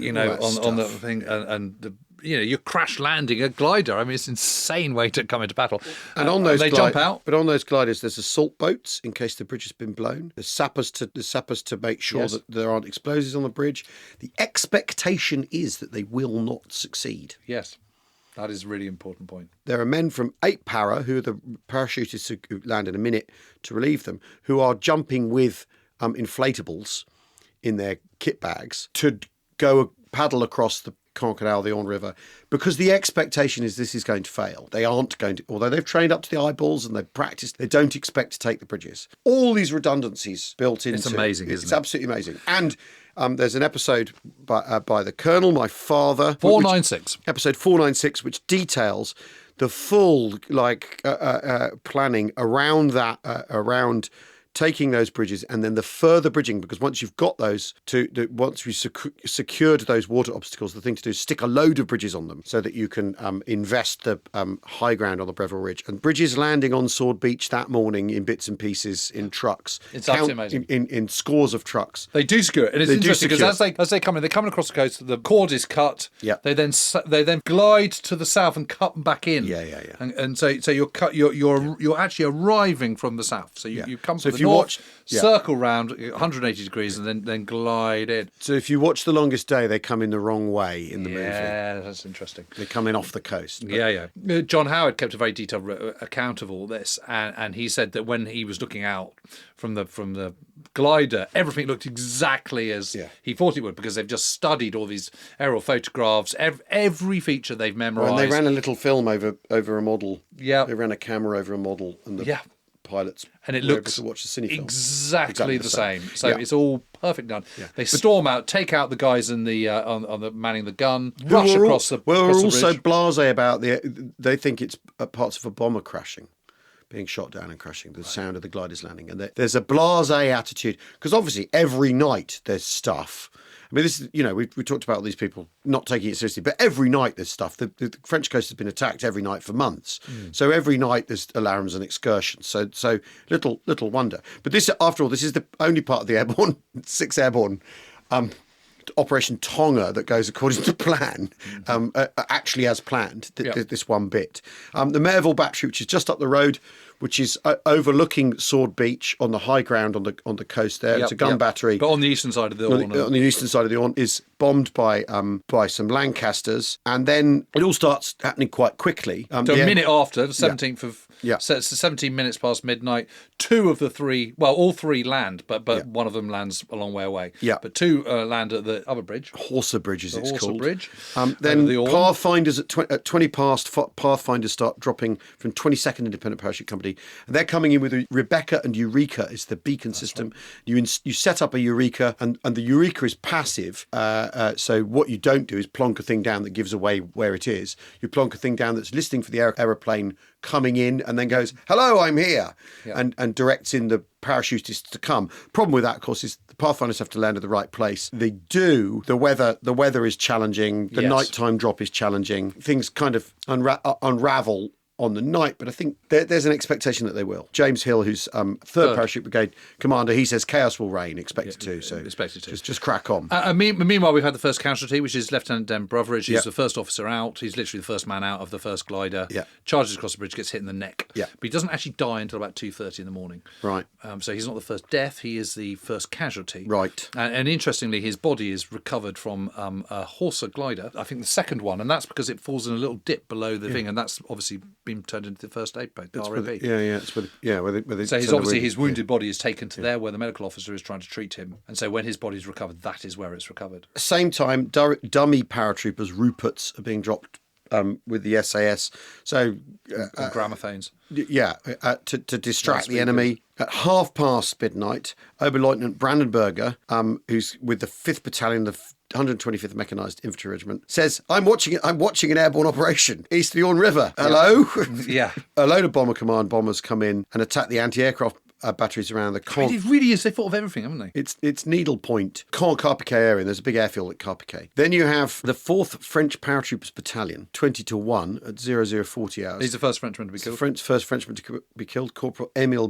Yeah, on the thing. And you're crash landing a glider. I mean, it's an insane way to come into battle. And on those they jump out. But on those gliders, there's assault boats in case the bridge has been blown. There's sappers to make sure that there aren't explosives on the bridge. The expectation is that they will not succeed. Yes. That is a really important point. There are men from 8 Para, who are the parachutists who land in a minute to relieve them, who are jumping with inflatables in their kit bags to go paddle across the Caen Canal, the Orne River, because the expectation is this is going to fail. They aren't going to, although they've trained up to the eyeballs and they've practiced, they don't expect to take the bridges. All these redundancies built into it. It's amazing, isn't it? It's absolutely amazing. And there's an episode by the Colonel, my father. 496. Episode 496, which details the full planning around that, around taking those bridges and then the further bridging, because once you've got those, once you've secured those water obstacles, the thing to do is stick a load of bridges on them so that you can invest the high ground on the Breville Ridge. And bridges landing on Sword Beach that morning in bits and pieces in trucks. It's absolutely amazing. In scores of trucks. They do secure it. And it's interesting because as they come in, they're coming across the coast, the cord is cut. Yeah. They then glide to the south and cut back in. Yeah. And so you're actually arriving from the south. So you come from the north, circle round 180 degrees and then glide in. So if you watch The Longest Day, they come in the wrong way in the movie. Yeah, that's interesting. They come in off the coast. Yeah. John Howard kept a very detailed account of all this, and he said that when he was looking out from the glider, everything looked exactly as he thought it would, because they've just studied all these aerial photographs, every feature they've memorised. And they ran a little film over a model. Yeah. They ran a camera over a model, and the pilots and it were looks able to watch the cine film. Exactly the same. So it's all perfect done. Yeah. They storm out, take out the guys in the on the manning the gun, rush across the Well, across we're the also bridge. blasé about they think it's parts of a bomber crashing, being shot down and crashing, the sound of the gliders landing. And there's a blasé attitude, because obviously every night there's stuff. I I mean, this is, we talked about all these people not taking it seriously, but every night there's stuff. The French coast has been attacked every night for months. So every night there's alarms and excursions. So little wonder. But this, after all, this is the only part of the airborne, 6 airborne Operation Tonga that goes according to plan, actually as planned, this one bit. The Maryville battery, which is just up the road, which is overlooking Sword Beach on the high ground on the coast there. It's a gun battery. But on the eastern side of the Orne. On the eastern side of the Orne is bombed by some Lancasters. And then it all starts happening quite quickly. So a minute after, the 17th of... Yeah. So it's 17 minutes past midnight. 2 of the 3... Well, all 3 land, but one of them lands a long way away. Yeah. But 2 land at the other bridge. Horsa Bridge, it's Horsa called. Bridge. Then Pathfinders at 20 past, Pathfinders start dropping from 22nd Independent Parachute Company. And they're coming in with Rebecca and Eureka is the beacon system. Right. You set up a Eureka, and the Eureka is passive. So what you don't do is plonk a thing down that gives away where it is. You plonk a thing down that's listening for the aeroplane coming in and then goes, hello, I'm here, and directs in the parachutists to come. Problem with that, of course, is the Pathfinders have to land at the right place. They do. The weather is challenging. The nighttime drop is challenging. Things kind of unravel on the night, but I think there's an expectation that they will. James Hill, who's 3rd Parachute Brigade commander, he says chaos will reign, expected to. Just crack on. Meanwhile, we've had the first casualty, which is Lieutenant Dan Broveridge. He's the first officer out. He's literally the first man out of the first glider. Charges across the bridge, gets hit in the neck. But he doesn't actually die until about 2:30 in the morning. Right. So he's not the first death. He is the first casualty. Right. And interestingly, his body is recovered from a Horsa glider. I think the second one, and that's because it falls in a little dip below the thing, and that's obviously been turned into the first aid boat, the RAB. So his wounded body is taken to there where the medical officer is trying to treat him, and so when his body's recovered, that is where it's recovered. Same time, dummy paratroopers Ruperts are being dropped with the SAS. So gramophones. To distract the enemy. At 5:30 midnight, Oberleutnant Brandenberger, who's with the 5th Battalion, the 125th Mechanised Infantry Regiment, says, I'm watching an airborne operation east of the Orne River. Hello? Yeah. A load of Bomber Command bombers come in and attack the anti-aircraft batteries around the It really is. They thought of everything, haven't they? It's Needle Point, Carpiquet area. There's a big airfield at Carpiquet. Then you have the 4th French Paratroopers Battalion, 20-1 at 0040 hours. He's the first Frenchman to be killed. First Frenchman to be killed, Corporal Émile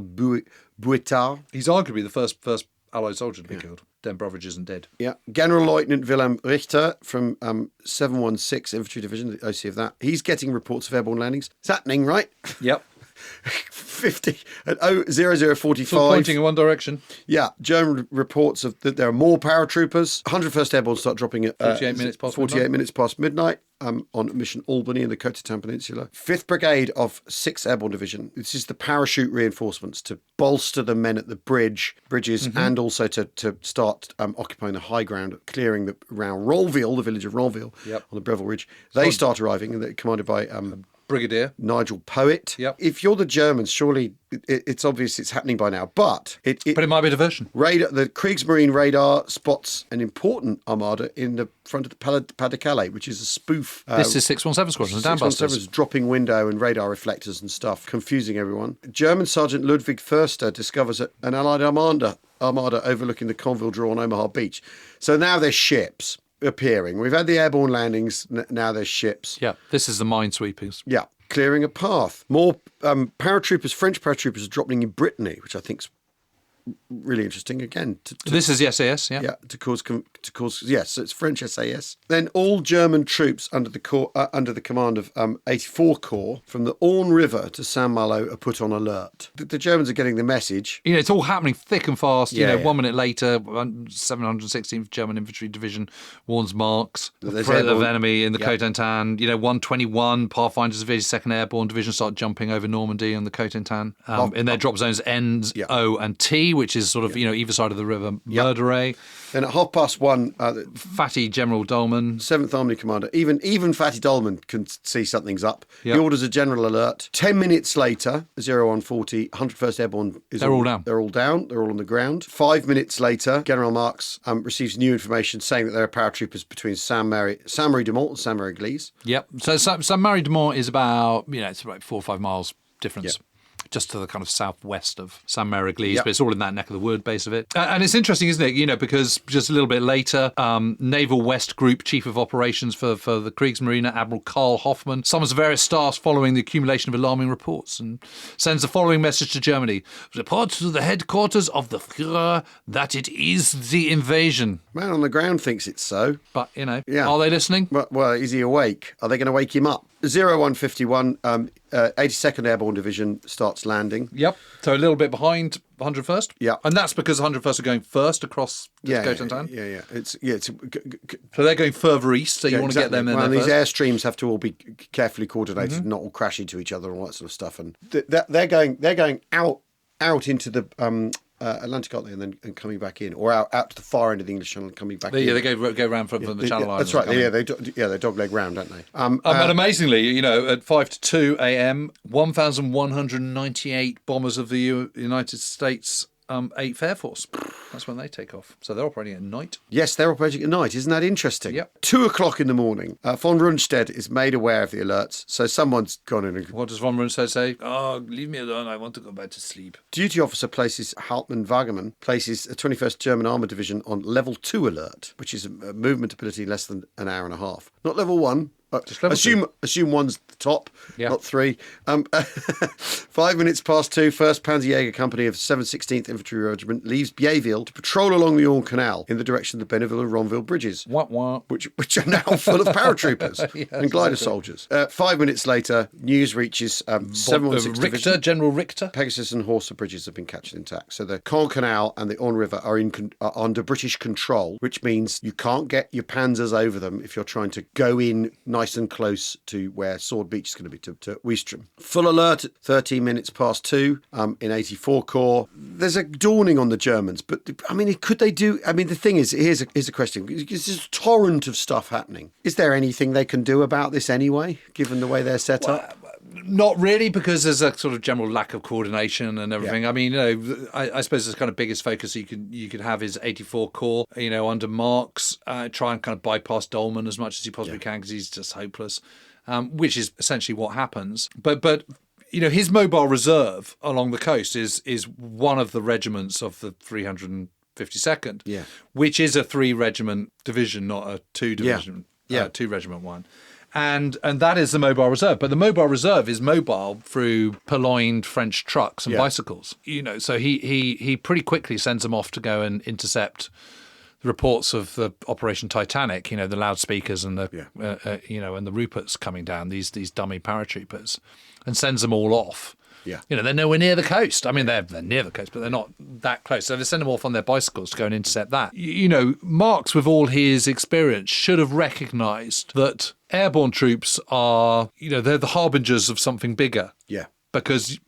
Bouetard. He's arguably the first Allied soldier to be killed. Dan Broveridge isn't dead. Yeah. General Lieutenant Wilhelm Richter from 716 Infantry Division, the OC of that. He's getting reports of airborne landings. It's happening, right? Yep. 50 at 0045. Still pointing in one direction. Yeah. German reports that there are more paratroopers. 101st Airborne start dropping at 48 minutes past midnight. On Mission Albany in the Koh-Tatan Peninsula. 5th Brigade of 6th Airborne Division. This is the parachute reinforcements to bolster the men at the bridges, and also to start occupying the high ground, clearing around Rollville, the village of Rollville, on the Breville Ridge. They start arriving, and they're commanded by Brigadier Nigel Poet. Yep. If you're the Germans, surely it's obvious it's happening by now. But it might be a diversion. The Kriegsmarine radar spots an important armada in the front of the Pas de Calais, which is a spoof. This is 617 Squadron, the Downbusters. Dropping window and radar reflectors and stuff, confusing everyone. German Sergeant Ludwig Förster discovers an Allied armada overlooking the Conville Draw on Omaha Beach. So now there's ships appearing. We've had the airborne landings, now there's ships. Yeah, this is the minesweepers. Yeah, clearing a path. More French paratroopers are dropping in Brittany, which I think's really interesting. Again, this is the SAS, to cause yes, it's French SAS. Then all German troops under the command of 84 Corps from the Orne River to Saint-Malo are put on alert. The Germans are getting the message. It's all happening thick and fast. 1 minute later, 716th German Infantry Division warns marks of enemy in the Koh-Tatan. 121 Pathfinders of the 82nd Airborne Division start jumping over Normandy and the Koh-Tatan in their drop zones N, O, and T, which is sort of either side of the river, Murderay. Then at 1:30, Fatty General Dolman, 7th Army Commander, even Fatty Dolman can see something's up. He orders a general alert. 10 minutes later, 0140, 101st Airborne they're all down. They're all down. They're all on the ground. 5 minutes later, General Marx receives new information saying that there are paratroopers between Saint-Marie-de-Mont and Saint-Marie-Église. Yep. So Saint-Marie-de-Mont is about it's about 4 or 5 miles difference. Yep. just to the kind of southwest of St. Mary-Glees, but it's all in that neck of the wood base of it. And it's interesting, isn't it? Because just a little bit later, Naval West Group Chief of Operations for the Kriegsmarine, Admiral Karl Hoffmann, summons various staffs following the accumulation of alarming reports and sends the following message to Germany. Report to the headquarters of the Führer that it is the invasion. Man on the ground thinks it's so. But, are they listening? Well, is he awake? Are they going to wake him up? 0151, 82nd Airborne Division starts landing. Yep. So a little bit behind 101st. Yeah. And that's because 101st are going first across Dakota Town. Yeah. So they're going further east, so you want to get them in there these first. airstreams have to all be carefully coordinated, not all crash into each other and all that sort of stuff. And they're going out into the Atlantic, aren't they, and then coming back in, or out to the far end of the English Channel and coming back in. Yeah, they go round from the Channel Islands. That's right. They dogleg round, don't they? And amazingly, at 5 to 2 a.m., 1,198 bombers of the United States 8th Air Force. That's when they take off. So they're operating at night. Yes, they're operating at night. Isn't that interesting? Yep. 2 o'clock in the morning. Von Rundstedt is made aware of the alerts. So someone's gone in and... What does von Rundstedt say? Oh, leave me alone. I want to go back to sleep. Duty officer Hauptmann Wagemann places a 21st German Armoured Division on level 2 alert, which is a movement ability in less than an hour and a half. Not level 1. Assume one's the top, not 3. 5 minutes past 2, 1st Panzerjäger Company of 716th Infantry Regiment leaves Biéville to patrol along the Orne Canal in the direction of the Benneville and Ronville bridges, which are now full of paratroopers and glider soldiers. 5 minutes later, news reaches 716 Division. General Richter. Pegasus and Horsa bridges have been captured intact. So the Caen Canal and the Orne River are under British control, which means you can't get your panzers over them if you're trying to go in nice and close to where Sword Beach is going to be, to Weestrom. Full alert at 13 minutes past 2 in 84 Corps. There's a dawning on the Germans, but could they do... the thing is, here's a question. There's a torrent of stuff happening. Is there anything they can do about this anyway, given the way they're set up? Not really, because there's a sort of general lack of coordination and everything. Yeah. I suppose the kind of biggest focus you could have is 84 Corps, under Marx, try and kind of bypass Dolman as much as he possibly can, because he's just hopeless, which is essentially what happens. But his mobile reserve along the coast is one of the regiments of the 352nd, which is a 3-regiment division, not a 2-division, 2-regiment one. And that is the mobile reserve. But the mobile reserve is mobile through purloined French trucks and bicycles. So he pretty quickly sends them off to go and intercept the reports of the Operation Titanic, the loudspeakers and the and the Ruperts coming down, these dummy paratroopers, and sends them all off. Yeah. They're nowhere near the coast. They're near the coast, but they're not that close. So they send them off on their bicycles to go and intercept that. Marx, with all his experience, should have recognised that airborne troops are, they're the harbingers of something bigger. Yeah. Because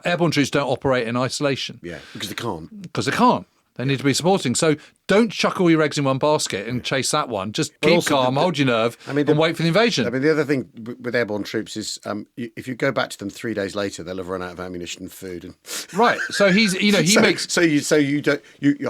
airborne troops don't operate in isolation. Yeah, because they can't. They need to be supporting. So don't chuck all your eggs in one basket and chase that one. Just keep calm, hold your nerve, and wait for the invasion. The other thing with airborne troops is if you go back to them 3 days later, they'll have run out of ammunition and food. Right. So he's you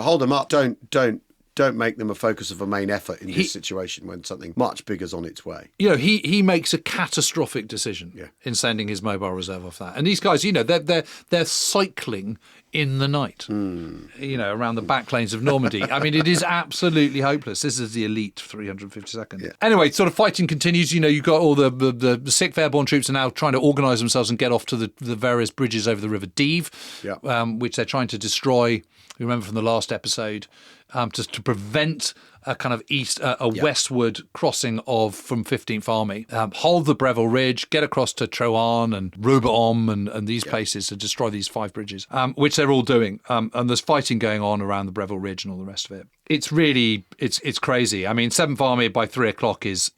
hold them up. Don't make them a focus of a main effort in this situation when something much bigger's on its way. He makes a catastrophic decision in sending his mobile reserve off that. And these guys, they're cycling in the night, around the back lanes of Normandy. It is absolutely hopeless. This is the elite 352nd. Yeah. Anyway, sort of fighting continues. You've got all the 6th Airborne troops are now trying to organise themselves and get off to the various bridges over the River Dives, which they're trying to destroy. You remember from the last episode, just to prevent a kind of westward crossing from 15th Army. Hold the Breville Ridge, get across to Troarn and Roubaix and these places to destroy these 5 bridges, which they're all doing. And there's fighting going on around the Breville Ridge and all the rest of it. It's really, it's crazy. 7th Army by 3 o'clock is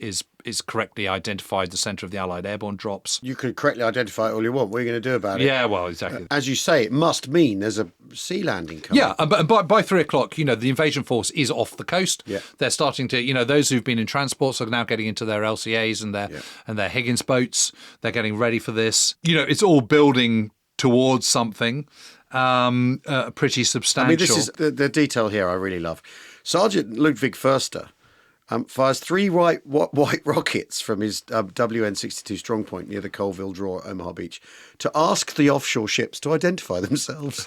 correctly identified the centre of the Allied airborne drops. You can correctly identify it all you want. What are you going to do about it? Yeah, well, exactly. As you say, it must mean there's a sea landing coming. Yeah, and by 3 o'clock, the invasion force is off the coast. Yeah. They're starting to, those who've been in transports are now getting into their LCAs and their Higgins boats. They're getting ready for this. It's all building towards something pretty substantial. This is the detail here I really love. Sergeant Ludwig Förster fires 3 white rockets from his WN-62 strongpoint near the Colville Draw at Omaha Beach to ask the offshore ships to identify themselves.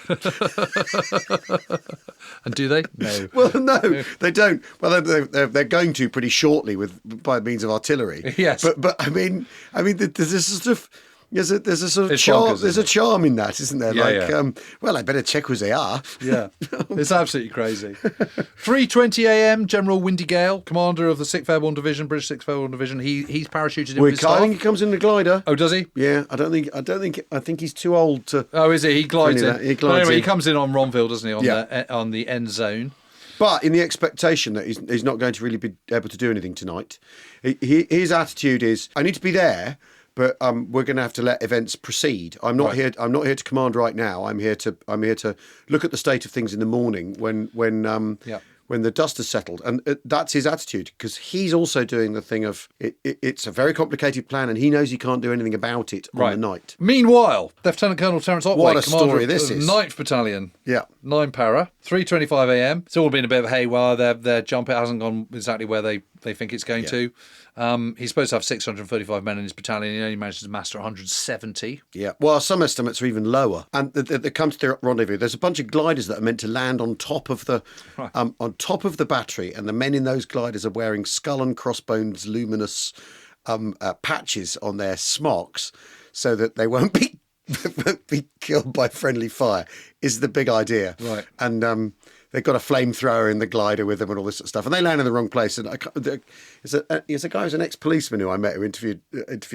And do they? No. Well, no, they don't. Well, they're going to pretty shortly by means of artillery. Yes. But I mean, there's this sort of. There's a sort of It's charm. bonkers, There's isn't a charm in that, isn't there? Yeah, Well, I better check who they are. Yeah, it's absolutely crazy. 3:20 a.m. General Windy Gale, commander of the 6th Airborne Division, British 6th Airborne Division. He's parachuted in with his I staff. think he comes in the glider. Oh, does he? Yeah, I think he's too old to. Oh, is he? He glides for in. any of that. He glides Anyway, in. he comes in on Ronville, doesn't he? On the end zone. But in the expectation that he's not going to really be able to do anything tonight, his attitude is, I need to be there. But we're going to have to let events proceed. I'm not here. I'm not here to command right now. I'm here to look at the state of things in the morning when the dust has settled. And that's his attitude, because he's also doing the thing of it's a very complicated plan, and he knows he can't do anything about it on the night. Meanwhile, Lieutenant Colonel Terence Otway, What a commander story of this the is. 9th Battalion, Yeah. 9 para, 3:25 a.m. It's all been a bit of a haywire. Their jump hasn't gone exactly where they think it's going to. He's supposed to have 635 men in his battalion. He only managed to master 170. Yeah. Well, some estimates are even lower. And they come to the rendezvous. There's a bunch of gliders that are meant to land on top of the battery, and the men in those gliders are wearing skull and crossbones luminous patches on their smocks, so that they won't be killed by friendly fire. Is the big idea. Right. And they've got a flamethrower in the glider with them and all this sort of stuff. And they land in the wrong place. And there's a guy who's an ex-policeman who I met who interviewed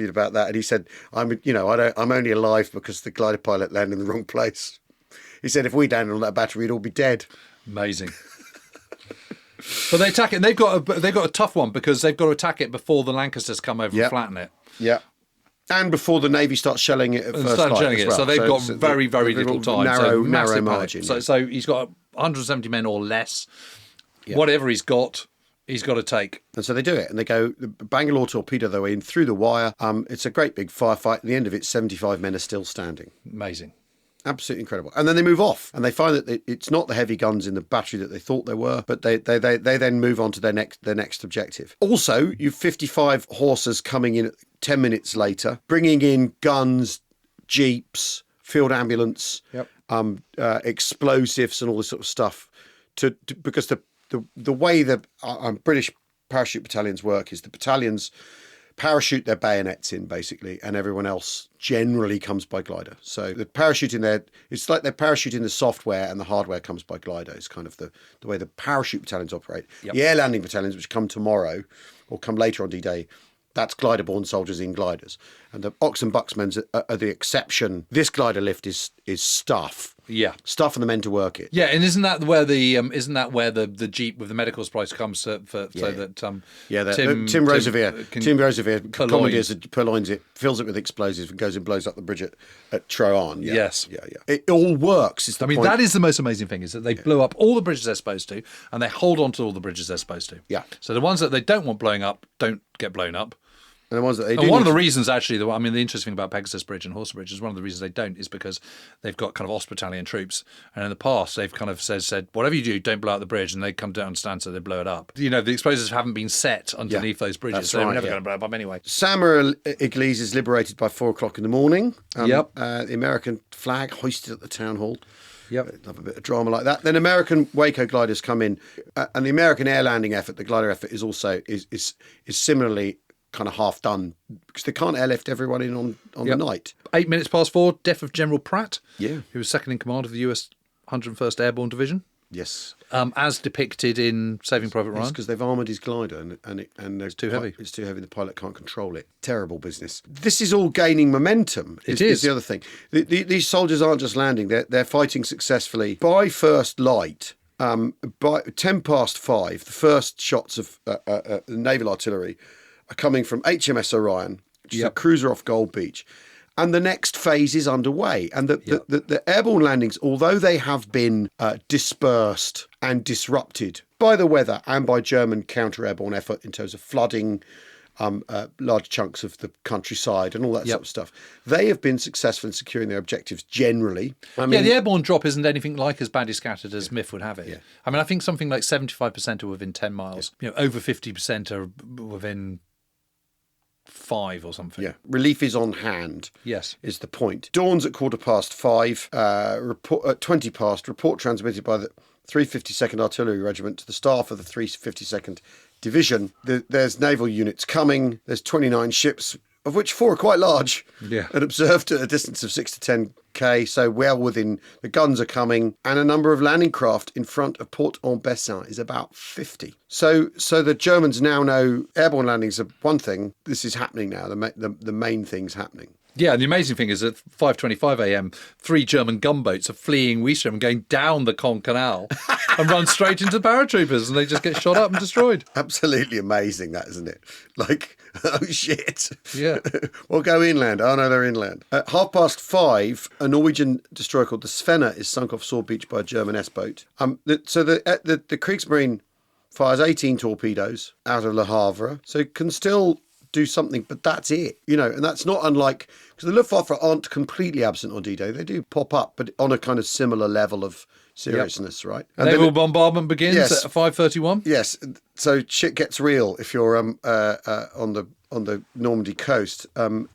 about that. And he said, I'm only alive because the glider pilot landed in the wrong place. He said, if we landed on that battery, we'd all be dead. Amazing. But they attack it. And they've got a tough one, because they've got to attack it before the Lancasters come over and flatten it. Yeah. And before the Navy starts shelling it at first light as well. So they've got very, very little time. Narrow massive margin. So he's got 170 men or less. Yeah. Whatever he's got to take. And so they do it, and they go, Bangalore torpedo their way in through the wire. It's a great big firefight. At the end of it, 75 men are still standing. Amazing. Absolutely incredible. And then they move off, and they find that it's not the heavy guns in the battery that they thought they were, but they then move on to their next objective. Also, you've 55 horses coming in 10 minutes later, bringing in guns, jeeps, field ambulance, explosives, and all this sort of stuff. Because the way the British parachute battalions work is the battalions parachute their bayonets in, basically, and everyone else generally comes by glider. So the parachute in there, it's like they're parachuting the software and the hardware comes by glider. It's kind of the way the parachute battalions operate. Yep. The air landing battalions, which come tomorrow or come later on D-Day, that's glider-borne soldiers in gliders. And the Ox and Bucksmen's are the exception. This glider lift is stuff. Yeah, stuff for the men to work it. Yeah, and isn't that where the jeep with the medical supplies comes so that Tim Roseveare purloins it, fills it with explosives, and goes and blows up the bridge at Troarn. Yeah. Yes, it all works. That is the most amazing thing, is that they blow up all the bridges they're supposed to, and they hold on to all the bridges they're supposed to. Yeah. So the ones that they don't want blowing up don't get blown up. And the ones that they do. And one of the reasons, actually, the interesting thing about Pegasus Bridge and Horsa Bridge is one of the reasons they don't is because they've got kind of Ost Battalion troops. And in the past, they've kind of said, whatever you do, don't blow up the bridge. And they come down and stand, so they blow it up. The explosives haven't been set underneath those bridges, so they're never going to blow it up anyway. Samuel Iglesias is liberated by 4 o'clock in the morning. The American flag hoisted at the town hall. Yep. Love a bit of drama like that. Then American Waco gliders come in, and the American air landing effort, the glider effort, is also is similarly kind of half done, because they can't airlift everyone in on the night. 8 minutes past 4, death of General Pratt, who was second in command of the US 101st Airborne Division. Yes. As depicted in Saving Private Ryan. Because they've armoured his glider and it's too heavy. It's too heavy. The pilot can't control it. Terrible business. This is all gaining momentum. Is the other thing. These soldiers aren't just landing; they're fighting successfully. By first light, by 10 past 5, the first shots of naval artillery are coming from HMS Orion, which is a cruiser off Gold Beach. And the next phase is underway. And the airborne landings, although they have been dispersed and disrupted by the weather and by German counter-airborne effort in terms of flooding, large chunks of the countryside and all that sort of stuff. They have been successful in securing their objectives generally. I mean, the airborne drop isn't anything like as badly scattered as Myth would have it. Yeah. I mean, I think something like 75% are within 10 miles. Over 50% are within 5 or something. Yeah, relief is on hand. Yes, is the point. Dawn's at 5:15. Report at 20 past. Report transmitted by the 352nd Artillery Regiment to the staff of the 352nd Division. There's naval units coming. There's 29 ships, of which 4 are quite large. Yeah, and observed at a distance of 6 to 10 so well within. The guns are coming, and a number of landing craft in front of Port-en-Bessin is about 50. So the Germans now know airborne landings are one thing. This is happening now. The main thing's happening. Yeah, and the amazing thing is at 5:25 a.m, 3 German gunboats are fleeing Weestrom and going down the Caen Canal and run straight into the paratroopers, and they just get shot up and destroyed. Absolutely amazing, that, isn't it? Like, oh shit. Yeah. We'll go inland. Oh no, they're inland. At 5:30, a Norwegian destroyer called the Svenne is sunk off Sword Beach by a German S-boat. So the Kriegsmarine fires 18 torpedoes out of Le Havre, so it can still do something, but that's it, and that's not unlike, because the Luftwaffe aren't completely absent on D-Day. They do pop up, but on a kind of similar level of seriousness, right? And naval bombardment begins yes, at 5:31. Yes, so shit gets real if you're on the Normandy coast.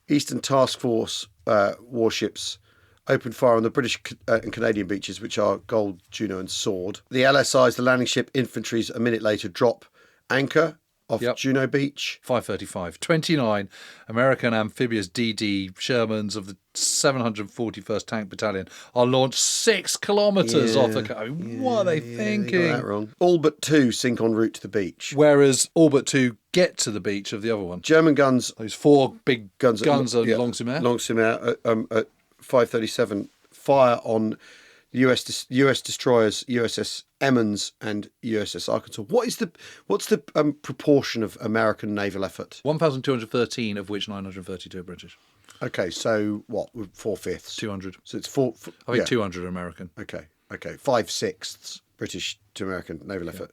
Eastern Task Force warships open fire on the British and Canadian beaches, which are Gold, Juno, and Sword. The LSIs, the landing ship infantries, a minute later drop anchor off Juno Beach. 5:35. 29 American amphibious DD Shermans of the 741st Tank Battalion are launched 6 kilometres off the coast. What are they thinking? You got that wrong. All but 2 sink en route to the beach. Whereas all but 2 get to the beach of the other one. German guns. Those 4 big guns are Long-Sur-Mer. At 5:37, fire on US destroyers, USS Emmons and USS Arkansas. What's the proportion of American naval effort? 1,213, of which 932 are British. Okay, so what? 4/5? 200. So it's 4. I think 200 are American. Okay. 5/6 British to American naval effort,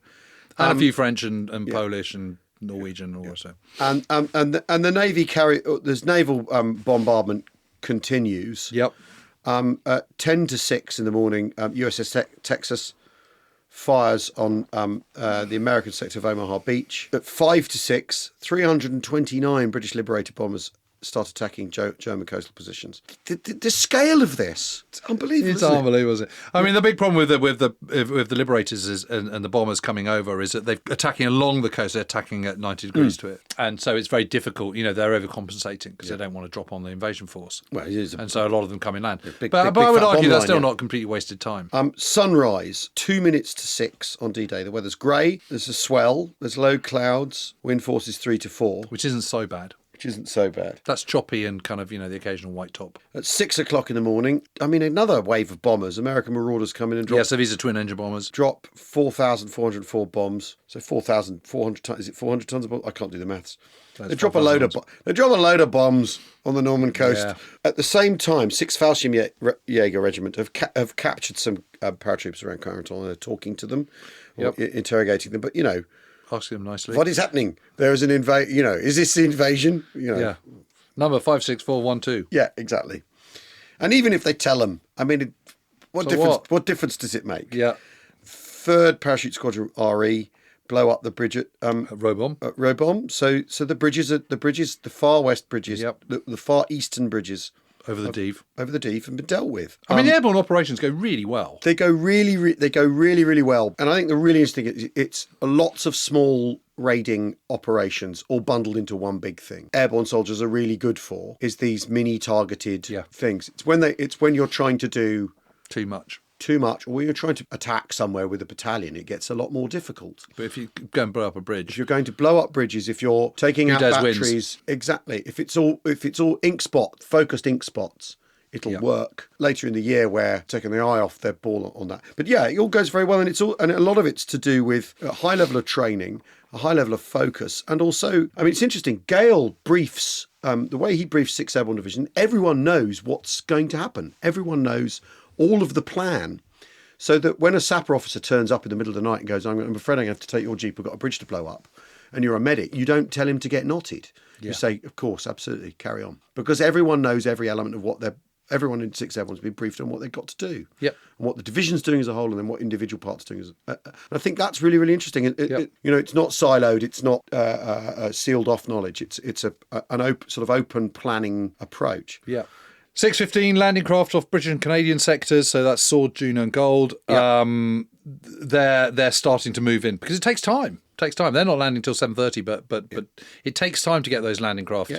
and a few French and Polish and Norwegian also. And the Navy there's naval bombardment continues. Yep. At 10:06 in the morning, USS Texas fires on the American sector of Omaha Beach. At 5:06, 329 British Liberator bombers start attacking German coastal positions. The scale of this, it's unbelievable. It's unbelievable, isn't it? I mean, the big problem with the Liberators and the bombers coming over is that they're attacking along the coast. They're attacking at 90 degrees to it, and so it's very difficult. They're overcompensating because they don't want to drop on the invasion force. Well, it is, and so a lot of them come inland. Big but I would argue that's line, still not completely wasted time. Sunrise, 2 minutes to 6 on D-Day. The weather's grey. There's a swell. There's low clouds. Wind force is 3 to 4, which isn't so bad. That's choppy and kind of, the occasional white top. At 6 o'clock in the morning, another wave of bombers. American Marauders come in and drop. Yeah, so these are twin-engine bombers. Drop 4,404 bombs. So 4,400 tons. Is it 400 tons of bombs? I can't do the maths. They drop a load of bombs on the Norman coast. Yeah. At the same time, 6th Fallschirmjäger Regiment have captured some paratroopers around Carenton and they're talking to them, or interrogating them. But asking them nicely. What is happening? There is an invasion. Is this the invasion? Yeah. Number 56412. Yeah, exactly. And even if they tell them, what difference does it make? Yeah. 3rd Parachute Squadron RE blow up the bridge at Robom. So the bridges, the far west bridges, the far eastern bridges. Over the Dive have been dealt with. The airborne operations go really well. They go really, really well. And I think the really interesting is it's lots of small raiding operations all bundled into one big thing. Airborne soldiers are really good for is these mini targeted things. It's when you're trying to do too much, or when you're trying to attack somewhere with a battalion, it gets a lot more difficult. But if you go and blow up a bridge, if you're going to blow up bridges, if you're taking out batteries, wins. Exactly. If it's all focused ink spots, it'll work later in the year. Where taking the eye off their ball on that. But yeah, it all goes very well, and a lot of it's to do with a high level of training, a high level of focus, and also, it's interesting. Gale briefs the way he briefs 6th Airborne Division. Everyone knows what's going to happen. Everyone knows all of the plan, so that when a sapper officer turns up in the middle of the night and goes, I'm afraid I'm going to have to take your jeep, we've got a bridge to blow up, and you're a medic, you don't tell him to get knotted. You say, of course, absolutely, carry on. Because everyone knows every element of what everyone in 6th Airborne's been briefed on what they've got to do. Yep. And what the division's doing as a whole, and then what individual parts are doing. And I think that's really, really interesting. It's not siloed, it's not sealed off knowledge. It's an sort of open planning approach. Yeah. 6:15 landing craft off British and Canadian sectors, so that's Sword, Juno, and Gold. Yep. They're starting to move in because it takes time. They're not landing till 7:30, but it takes time to get those landing craft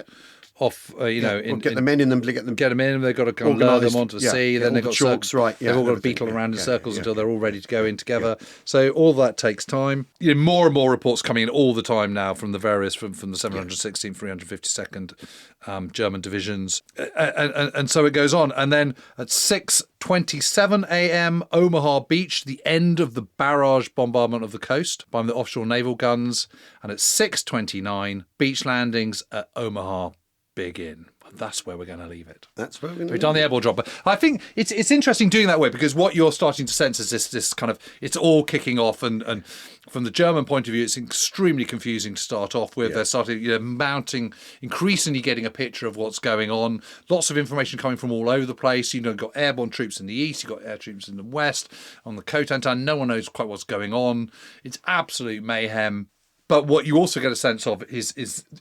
off. Get the men in them to get them in. They've got to kind of lower them onto the sea. Then they've got chalks right. They've all got to beetle around in circles until they're all ready to go in together. So all that takes time. More and more reports coming in all the time now from the various from the 716th, 352nd German divisions, and so it goes on. And then at 6:27 a.m. Omaha Beach, the end of the barrage bombardment of the coast by the offshore naval guns, and at 6:29 beach landings at Omaha begin. That's where we're going to leave it. That's where we're going to We've done the airborne job. But I think it's interesting doing that way, because what you're starting to sense is this kind of, it's all kicking off, and from the German point of view, it's extremely confusing to start off with. They're starting, mounting, increasingly getting a picture of what's going on. Lots of information coming from all over the place. You've got airborne troops in the east, you've got air troops in the west, on the Cotentin. No one knows quite what's going on. It's absolute mayhem. But what you also get a sense of is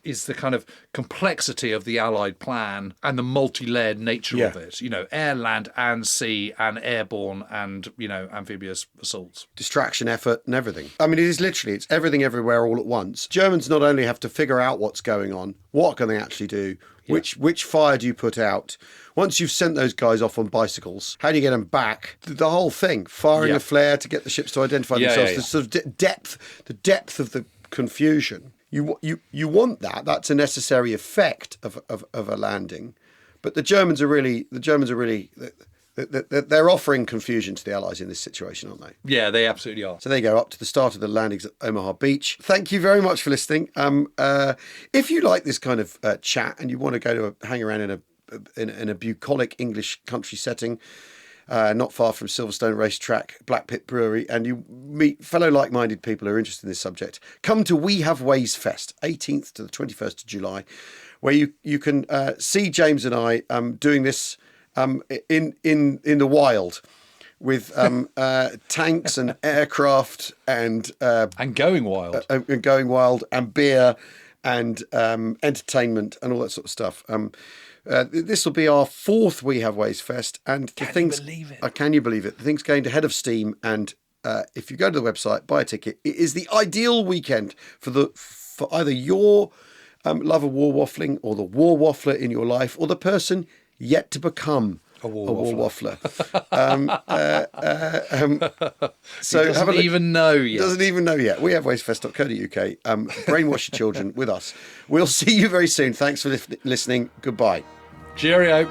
the kind of complexity of the Allied plan and the multi-layered nature of it. Air, land, and sea, and airborne, and amphibious assaults, distraction, effort, and everything. I mean, it's everything everywhere all at once. Germans not only have to figure out what's going on, what can they actually do, which fire do you put out. Once you've sent those guys off on bicycles, how do you get them back? The whole thing, firing a flare to get the ships to identify themselves. The sort of depth of the confusion. You want that. That's a necessary effect of a landing. But the Germans are really they're offering confusion to the Allies in this situation, aren't they? Yeah, they absolutely are. So they go up to the start of the landings at Omaha Beach. Thank you very much for listening. If you like this kind of chat and you want to go to hang around in a bucolic English country setting, not far from Silverstone Racetrack, Black Pit Brewery, and you meet fellow like-minded people who are interested in this subject, come to We Have Ways Fest, 18th to the 21st of July, where you can see James and I doing this in the wild with tanks and aircraft and going wild and beer and entertainment and all that sort of stuff. This will be our 4th We Have Ways Fest, and can you believe it? The thing's going to head of steam, and if you go to the website, buy a ticket, it is the ideal weekend for either your love of war waffling, or the war waffler in your life, or the person yet to become a war waffler. So doesn't even know yet. Doesn't even know yet. We have wastefest.co.uk. Brainwash your children with us. We'll see you very soon. Thanks for listening. Goodbye. Cheerio.